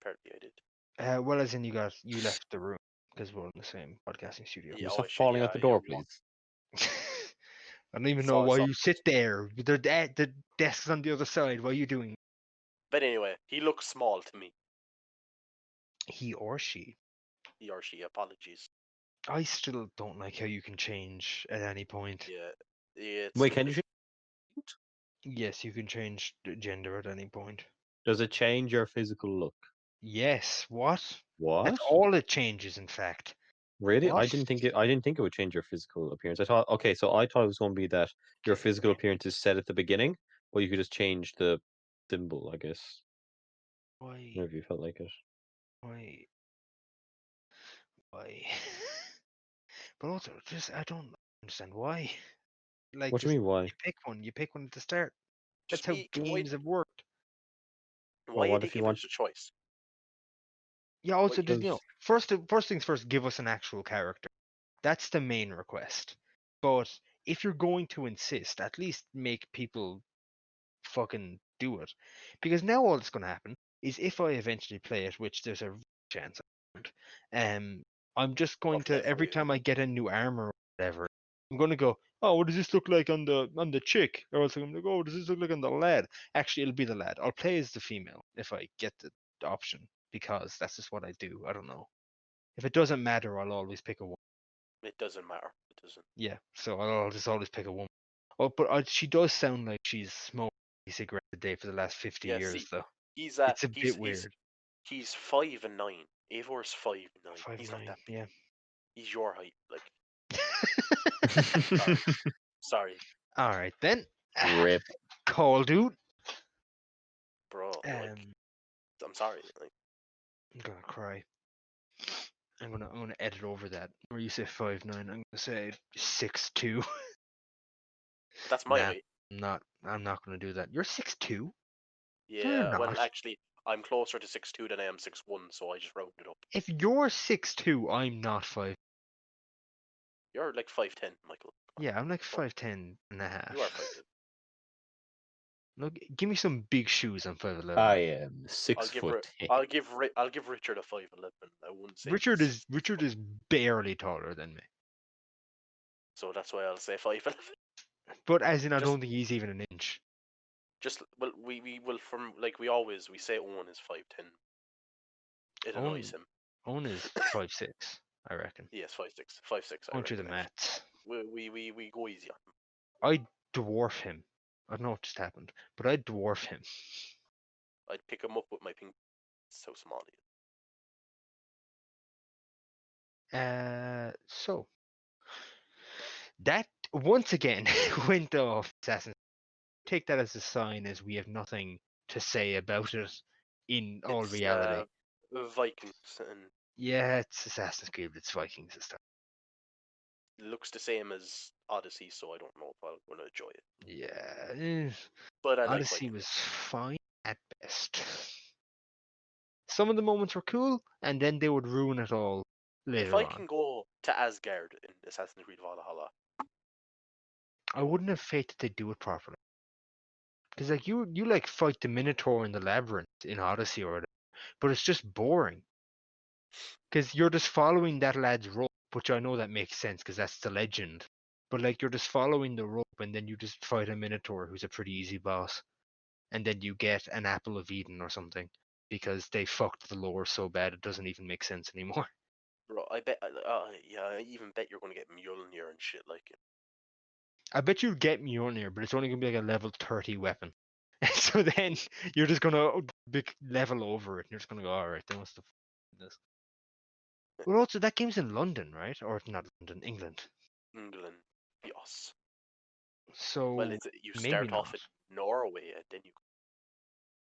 Apparently I did. Well, as in you left the room because we're in the same podcasting studio. Yeah, Stop shit, falling out the door, we want- please. I don't even know Saw- why saw- you sit there. The desk's on the other side. What are you doing? But anyway, he looks small to me. He or she. He or she. Apologies. I still don't like how you can change at any point. Yeah. It's Wait, can stupid. you? Yes, you can change the gender at any point. Does it change your physical look? Yes. What? What? That's all it changes, in fact. Really? What? I didn't think it would change your physical appearance. I thought I thought it was going to be that your Okay, physical appearance is set at the beginning, but you could just change the symbol, I guess, Why? whenever you felt like it. Why? Why? But also, just I don't understand why. Like, What do you just mean why? you pick one. You pick one at the start. That's Just how be games have worked. Well, why are what they if you giving want? us a choice? Yeah. Also, What just Because first things first. Give us an actual character. That's the main request. But if you're going to insist, at least make people fucking do it. Because now all that's going to happen is if I eventually play it, which there's a chance I won't, I'm just going oh, to every definitely. time I get a new armor or whatever, I'm going to go, oh, what does this look like on the chick? Or else I'm going to go, oh, does this look like on the lad? Actually, it'll be the lad. I'll play as the female if I get the option because that's just what I do. I don't know. If it doesn't matter, I'll always pick a woman. It doesn't matter. It doesn't. Yeah, so I'll just always pick a woman. Oh, but she does sound like she's smoked a cigarette a day for the last 50 Yeah. years, See, though. he's It's a bit weird. he's 5'9". Avor's 5'9". He's not 5'9", that big. yeah. He's your height. Like, sorry, sorry, All right then. rip. Call, dude. bro. Like, Um, I'm sorry. Like, I'm gonna cry. I'm gonna edit over that. Where you say 5'9", I'm gonna say 6'2". that's my Nah, height. I'm not gonna do that. You're 6'2"? No, you're Yeah. Well, not. actually, I'm closer to 6'2" than I am 6'1", so I just rounded up. If you're 6'2", I'm not 5. You're like 5'10", Michael. Yeah, I'm like Come on. 5'10" and a You are half. 5'10". Look, give me some big shoes. I'm 5'11". I am I'll 6 give foot Ri- 10. I'll give Richard a 5'11". I wouldn't say Richard he's Richard is barely taller than me. so that's why I'll say 5'11". But as in, I Just don't think he's even an inch. well, we will from like we say Owen is 5'10". It annoys Owen him. Owen is 5'6", I reckon. Yes, 5'6", 5'6". I Going through the reckon actually. maths. We go easy on him. I dwarf him. I don't know what just happened, but I dwarf him. I'd pick him up with my ping. It's so small. So that once again went off Assassin's. Take that as a sign, as we have nothing to say about it in all It's reality. Vikings and Yeah, it's Assassin's Creed. It's Vikings and stuff. looks the same as Odyssey, so I don't know if I'm gonna enjoy it. Yeah, But I like Odyssey Vikings. was fine at best. Some of the moments were cool, and then they would ruin it all If later I on. can go to Asgard in Assassin's Creed Valhalla, I wouldn't have faith that they do it properly. Because like you like fight the Minotaur in the labyrinth in Odyssey or whatever, but it's just boring. Because you're just following that lad's rope, which I know that makes sense because that's the legend. But like you're just following the rope, and then you just fight a Minotaur who's a pretty easy boss, and then you get an Apple of Eden or something because they fucked the lore so bad it doesn't even make sense anymore. bro, I bet. Yeah, I even bet you're gonna get Mjolnir and shit like it. I bet you'd get Mjolnir, but it's only gonna be like a level 30 weapon. So then you're just gonna level over it, and you're just gonna go, all right, then what's the this? Well, also that game's in London, right? Or not London, England. England, yes. Well, So it's you maybe start off not. in Norway and then you.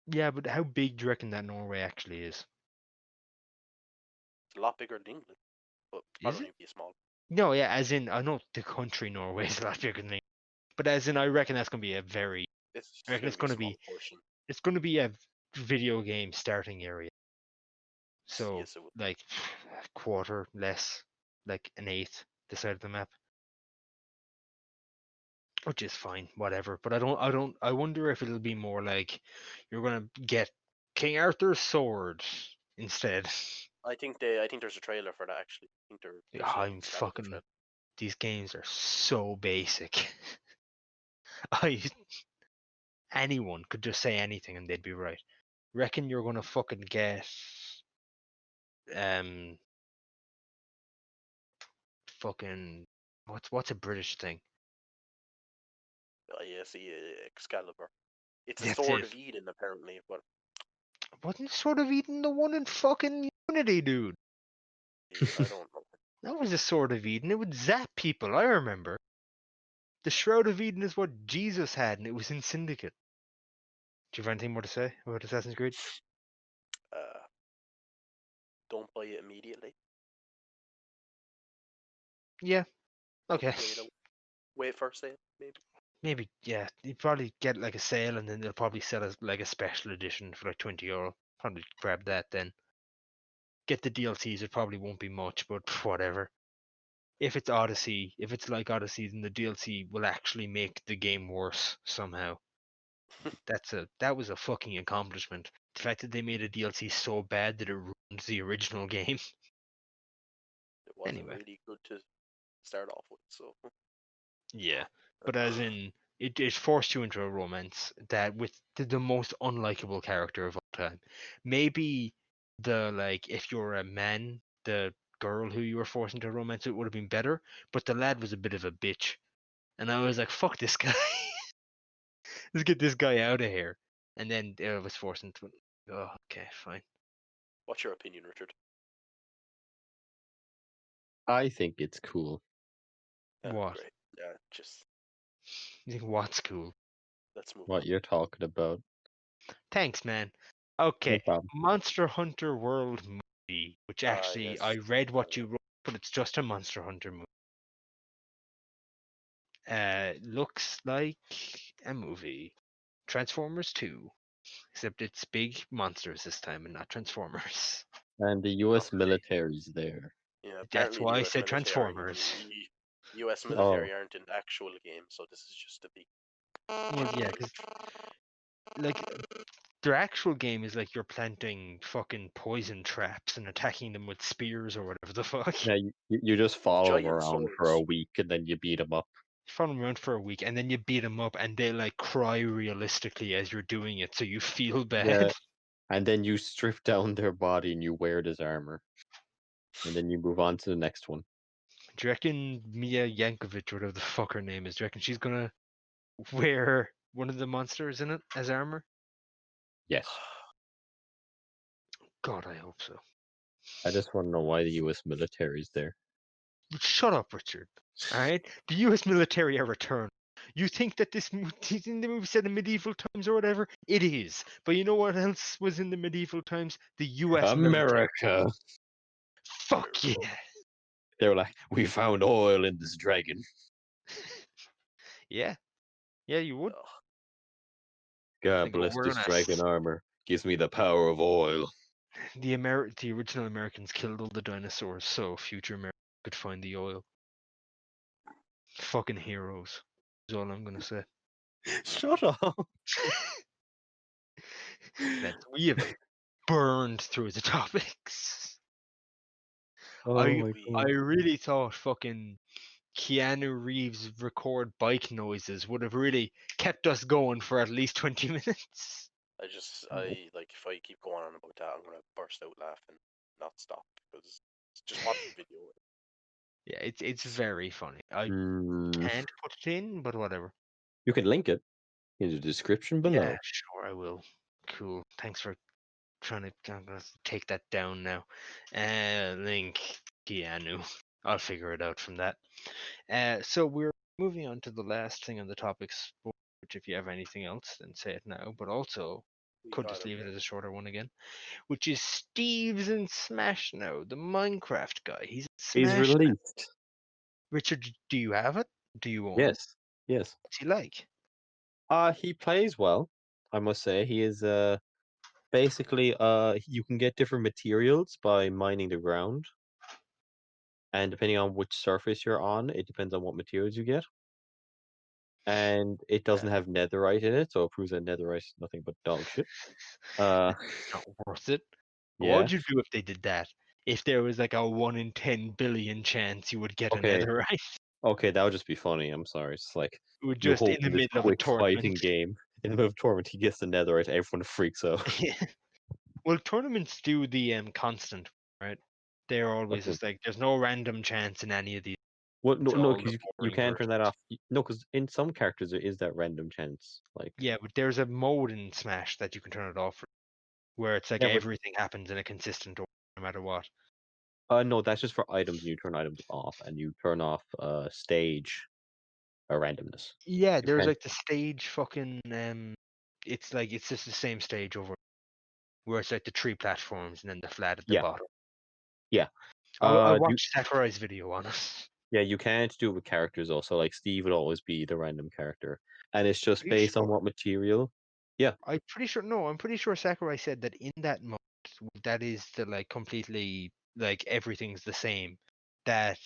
Yeah, but how big do you reckon that Norway actually is? It's a lot bigger than England, but Is probably it? be small. No, yeah, as in I know the country Norway is a lot bigger than England, but as in I reckon that's gonna be a very. It's I reckon gonna be a small portion. it's gonna be a video game starting area. So Yes, it would. like a quarter less, like an eighth the side of the map, which is fine, whatever. But I wonder if it'll be more like you're gonna get King Arthur's sword instead. I think there's a trailer for that actually. I think they're slowly I'm starting the fucking. trailer. These games are so basic. I anyone could just say anything and they'd be right. Reckon you're gonna fucking get um fucking what's a British thing? Yeah, see, Excalibur. It's a That's sword it. of Eden apparently, but Wasn't Sword of Eden the one in fucking Unity, dude? I don't know. That was the Sword of Eden. It would zap people. I remember. The Shroud of Eden is what Jesus had, and it was in Syndicate. Do you have anything more to say about Assassin's Creed? Uh, don't buy it immediately. Yeah. Okay. Wait for a sale, maybe. Maybe, yeah. You probably get like a sale, and then they'll probably sell us like a special edition for like €20. Probably grab that then. Get the DLCs. It probably won't be much, but whatever. If it's Odyssey, if it's like Odyssey, then the DLC will actually make the game worse somehow. That was a fucking accomplishment. The fact that they made a DLC so bad that it ruined the original game. It wasn't Anyway. really good to start off with, so. Yeah, but as in, it forced you into a romance that with the most unlikable character of all time. Maybe if you're a man, the girl who you were forced into a romance with would have been better, but the lad was a bit of a bitch. And I was like, fuck this guy. Let's get this guy out of here. And then I was forced into it. Oh, okay, fine. What's your opinion, Richard? I think it's cool. What? Great. Yeah, just You think what's cool? let's move What on. you're talking about. Thanks, man. No Okay, problem. Monster Hunter World movie, which actually I Yes. read what you wrote, but it's just a Monster Hunter movie. Looks like a movie. Transformers 2, except it's big monsters this time and not Transformers. And the US Okay. military's there. Yeah, That's apparently the why I US said military Transformers. US Oh, military aren't in the actual game, so this is just a big. Well, yeah, because like their actual game is like you're planting fucking poison traps and attacking them with spears or whatever the fuck. yeah, you just follow them Giant around for a swords. week and then you beat them up. You follow them around for a week and then you beat them up and they like cry realistically as you're doing it, so you feel bad. Yeah, and then you strip down their body and you wear this armor. And then you move on to the next one. Do you reckon Mia Yankovic, whatever the fuck her name is, do you reckon she's gonna wear one of the monsters in it as armor? Yes. God, I hope so. I just want to know why the US military's there. Shut up, Richard. Alright? The US military are returned. You think that this in the movie set in medieval times or whatever? It is. But you know what else was in the medieval times? The US military. America! Fuck yeah. They were like, we found oil in this dragon. Yeah. Yeah, you would. Ugh. God Like, bless we're this gonna dragon armor. Gives me the power of oil. the original Americans killed all the dinosaurs so future Americans could find the oil. Fucking heroes. Is all I'm gonna say. Shut up! We have burned through the topics. Oh I my I god. really thought fucking Keanu Reeves record bike noises would have really kept us going for at least 20 minutes. I like if I keep going on about that, I'm gonna burst out laughing, not stop because just watch the video. Yeah, it's very funny. I Mm, can't put it in, but whatever. you can link it in the description below. Yeah, sure I will. Cool. Thanks for trying to. I'm gonna take that down now. Link Keanu. I'll figure it out from that. So we're moving on to the last thing on the topics, which if you have anything else, then say it now. But also, We could got just him, leave it yeah. as a shorter one again, which is Steve's in Smash now, the Minecraft guy. He's in He's Smash now. released. Richard, do you have it? Do you own it? Yes. Yes. What's he like? He plays well, I must say. He is basically you can get different materials by mining the ground. And depending on which surface you're on, it depends on what materials you get. And it doesn't have netherite in it, so it proves that netherite is nothing but dog shit. Uh Not worth it. What yeah. would you do if they did that? If there was like a 1 in 10 billion chance you would get Okay. a netherite, Okay, that would just be funny. I'm sorry. It's like it would you just hope in the in this middle of a quick fighting tournament. game. In the middle of a tournament, he gets the netherite, everyone freaks out. Well, tournaments do the constant, right? They're always Okay. just like there's no random chance in any of these. Well, no, It's no, all the because you boring can't turn that versions. off. No, because in some characters there is that random chance. Like, Yeah, but there's a mode in Smash that you can turn it off for. where it's like Yeah, but everything happens in a consistent order no matter what. no, that's just for items, and you turn items off, and you turn off stage randomness. Yeah, You there's can't. like the stage fucking it's like it's just the same stage over where it's like the 3 platforms and then the flat at the Yeah, bottom. yeah. I You watched Sakurai's video on it. yeah, you can't do it with characters also. Like Steve will always be the random character, and it's just Pretty based on sure. what material. Yeah, I'm pretty sure Sakurai said that in that mode that is the like completely like everything's the same. That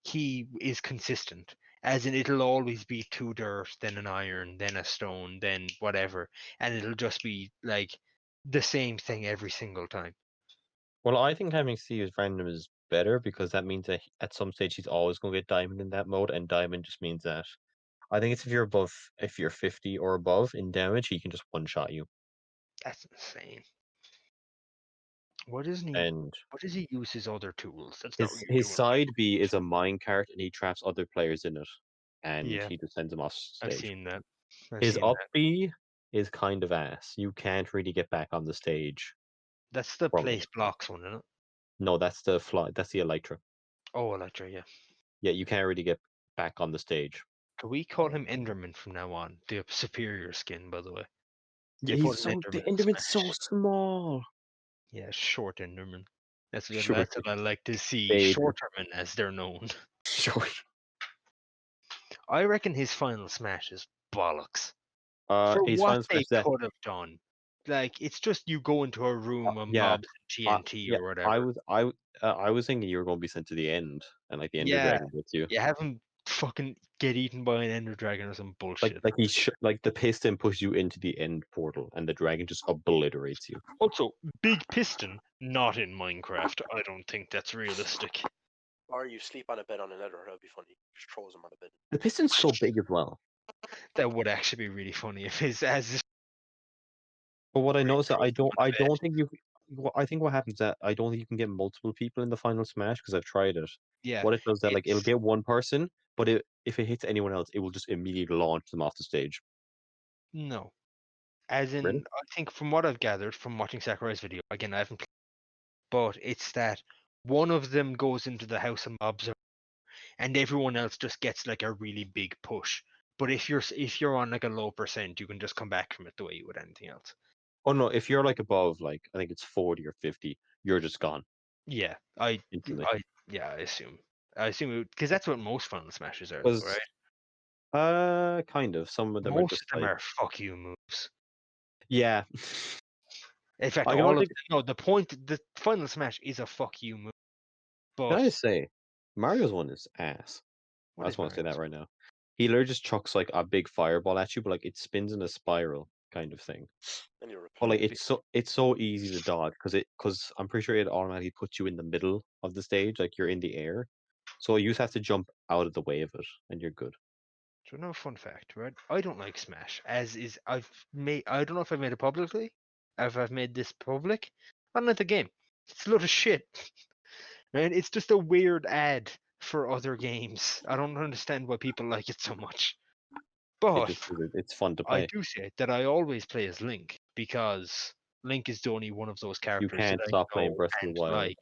he is consistent. As in it'll always be 2 dirt, then an iron, then a stone, then whatever. And it'll just be like the same thing every single time. well, I think having Steve as random is better because that means that at some stage he's always going to get diamond in that mode, and diamond just means that I think it's if you're 50 or above in damage, he can just one shot you. That's insane. What doesn't he And what does he use his other tools? That's not what you're his doing. side B is a mine cart, and he traps other players in it, and Yeah, he just sends them off I've stage. seen that. I've His seen up that. B is kind of ass. You can't really get back on the stage That's the from it. place blocks one, isn't it? No, that's the fly. That's the Elytra. Oh, Electra, yeah. Yeah, you can't really get back on the stage. Can we call him Enderman from now on? The superior skin, by the way. Yeah, They put he's an so the Enderman in Enderman's so Smash. small. Yeah, short Enderman. That's Short, what I like to see. baby, Shorterman, as they're known. short. I reckon his final Smash is bollocks. For His what final they smash that. could have done. Like, it's just you go into a room of Yeah, mobs and TNT yeah. or whatever. I was thinking you were going to be sent to the end, and like the Ender Yeah, Dragon with you. you have him fucking get eaten by an Ender Dragon or some bullshit. Like the piston pushes you into the end portal, and the dragon just obliterates you. Also, Big Piston, not in Minecraft. I don't think that's realistic. Or you sleep on a bed on a nether, that'd be funny. Just throws him on a bed. The piston's so big as well. That would actually be really funny if his as this But what I noticed that throws him on I the bed. don't think you. I think what happens is that I don't think you can get multiple people in the final smash because I've tried it. Yeah, What it does that like it'll it's get one person, but if it hits anyone else, it will just immediately launch them off the stage. no. As Really? in, I think from what I've gathered from watching Sakurai's video, again, I haven't played, but it's that one of them goes into the house of mobs, and everyone else just gets like a really big push. But if you're on like a low percent, you can just come back from it the way you would anything else. Oh no! If you're like above, like I think it's 40 or 50, you're just gone Yeah, instantly. I assume because that's what most Final Smashes are, though, Because right? kind of some of them are Most just of them like are fuck you moves. yeah. In fact, I can all only of think. no. The Final Smash is a fuck you move, Can but I say Mario's one is ass. I what just is want to say that Mario's? right now. He literally just chucks like a big fireball at you, but like it spins in a spiral kind of thing. Then you But repel like it. it's so easy to dodge because I'm pretty sure it automatically puts you in the middle of the stage, like you're in the air. So you just have to jump out of the way of it, and you're good. So no fun fact, right? I don't like Smash. As is, I don't know if I've made it publicly. If I've made this public, I don't like the game. It's a load of shit. Right? It's just a weird ad for other games. I don't understand why people like it so much. It But just it's fun to I play. do say that I always play as Link because Link is the only one of those You characters that can't I stop playing know Breath of the and Wild. like.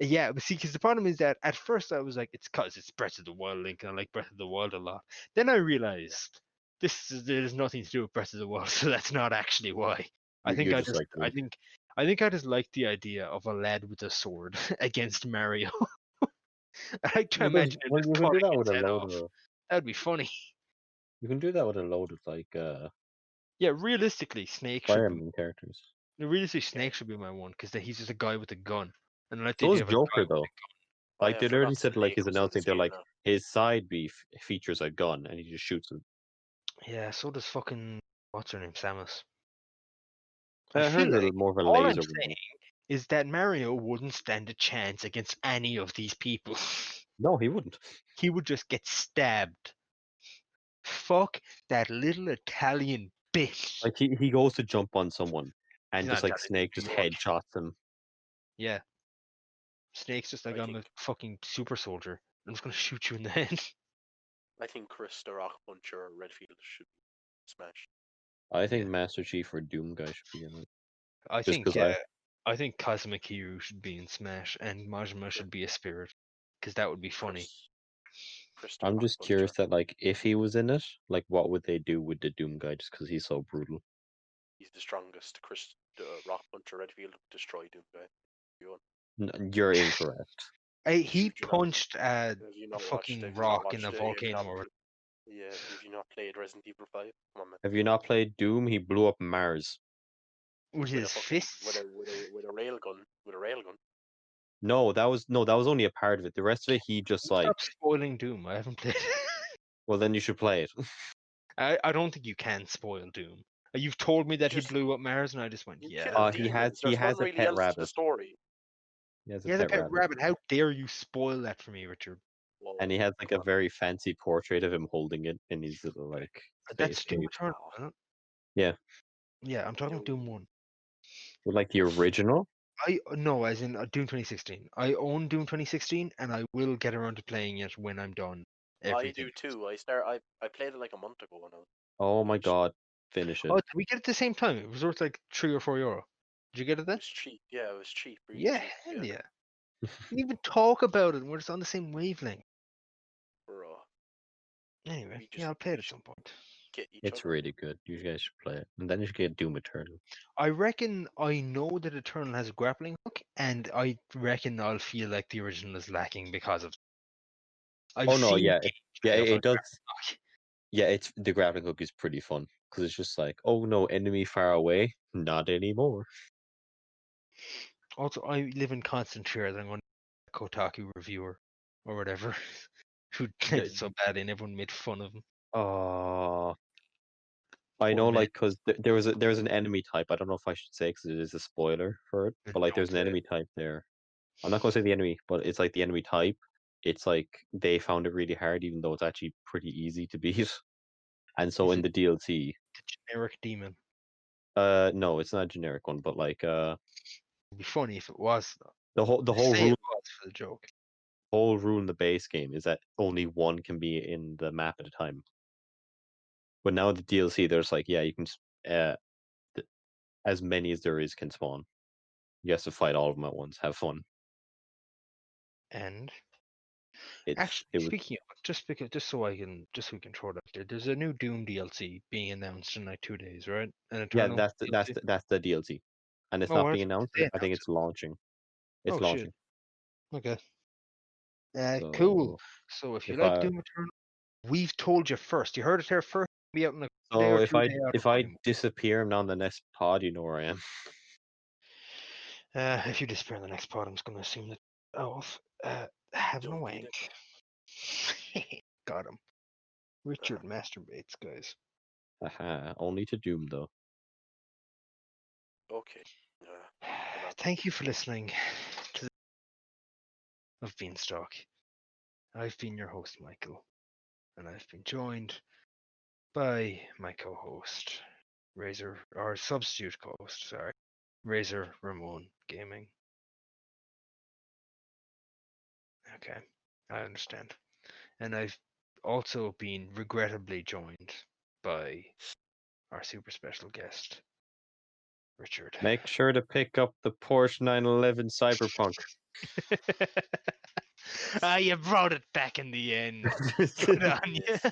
Yeah, but see, because the problem is that at first I was like, it's because it's Breath of the Wild, Link, and I like Breath of the Wild a lot. Then I realized there's nothing to do with Breath of the Wild, so that's not actually why. I think You're I just just like me. I think I just like the idea of a lad with a sword against Mario. I like to imagine him Well, just you can do cutting that with his a head load off. of. That'd be funny. You can do that with a load of like Yeah, realistically, Snake should Fire be. Emblem characters. Realistically, Yeah. Snake should be my one because he's just a guy with a gun, and I like the So idea is of a guy Joker with though. Oh Like yeah, I they literally forgot said, like Snake his was in announcing, this they're game like now. his side B features a gun, and he just shoots them. Yeah, so does fucking what's her name, Samus. I I heard feel a little like more of a all I'm laser saying one. is that Mario wouldn't stand a chance against any of these people. No, he wouldn't. He would just get stabbed. Fuck that little Italian bitch. Like he goes to jump on someone, He's and not just like Italian, he's Snake New just York. headshots him. Yeah. Snake's just like, I I'm think a fucking super soldier. I'm just gonna shoot you in the head. Chris the Rock Puncher or Redfield should be smashed. I think Yeah. Master Chief or Doom guy should be in it. I Just think 'cause I think Cosmic Hero should be in Smash and Majima should be a spirit, because that would be funny. Chris the I'm Rock just Bunter. curious that like if he was in it, like what would they do with the Doom guy? Just because he's so brutal. He's the strongest. Chris the Rock Bunter Redfield destroy Doom guy. You're incorrect. He Did you not- punched a Have you not watched? fucking Have you not rock in watched? a Have you volcano. not? Or Yeah. Have you not played Resident Evil 5? Come on, man. Have you not played Doom? He blew up Mars. with With a his fucking fists. with a rail gun. With a rail gun. No, that was only a part of it. The rest of it, he just like. Stop spoiling Doom. I haven't played. Well, then you should play it. I don't think you can spoil Doom. You've told me that he Just- blew up Mars, and I just went, You yeah. kill he demons. has There's a not really pet else to the rabbit. story. He has He a has a pet pet rabbit, rabbit. How dare you spoil that for me, Richard? Whoa, and he has like come a on. very fancy portrait of him holding it in his little like That's space Doom cave. Eternal, isn't it? Yeah. Yeah, I'm talking about Doom 1. With like the original. No, as in Doom 2016. I own Doom 2016, and I will get around to playing it when I'm done. I Everything. do too. I played it like a month ago and I was Oh my finished. god, finish it. Oh, did we get it at the same time? It was worth like €3 or €4. Did you get it It then? was cheap. Yeah, it was cheap. Really Yeah, cheap. hell yeah. We didn't even talk about it, and we're just on the same wavelength. Bro, Anyway, we yeah, I'll play it at just some point. get each It's other. really good. You guys should play it, and then you should get Doom Eternal. I reckon I know that Eternal has a grappling hook, and I reckon I'll feel like the original is lacking because of. I've Oh no, seen yeah, gameplay of it does. grappling hook. Yeah, it's the grappling hook is pretty fun because it's just like, oh no, enemy far away, not anymore. Also, I live in constant fear that I'm going to be a Kotaku reviewer or whatever who played it so badly and everyone made fun of him. Oh, I Poor know, man. like, because there was an enemy type. I don't know if I should say because it is a spoiler for it, but like, Don't there's an say it. enemy type there. I'm not gonna say the enemy, but it's like the enemy type. It's like they found it really hard, even though it's actually pretty easy to beat. And so Is in it the DLC, the generic demon? no, it's not a generic one, but like It'd be funny if it was, though. the whole Say rule it was for the joke. in the base game is that only one can be in the map at a time. But now the DLC, there's like, yeah, you can as many as there is can spawn. You have to fight all of them at once. Have fun. And It actually, was speaking of it, just so we can throw it out there, there's a new Doom DLC being announced in like 2 days, right? An yeah, Eternal that's DLC? the DLC, and it's Oh, not what? being announced. They I think announced it's launching. It's Oh, launching. shit. Okay. So Cool. So if you if like I Doom Eternal, we've told you first. You heard it here first. Be out in a day so or if two. I Day out if of I time. disappear and on the next pod, you know where I am. If you disappear in the next pod, I'm just going to assume that. Oh, have no Don't be wank. Got him. Richard masturbates, guys. Haha, only to Doom though. Okay. Thank you for listening to the of Beanstalk. I've been your host, Michael, and I've been joined by my co-host, Razor, or substitute co-host, sorry, Razor Ramon Gaming. Okay, I understand. And I've also been regrettably joined by our super special guest, Richard. Make sure to pick up the Porsche 911 Cyberpunk. You brought it back in the end. Good on you.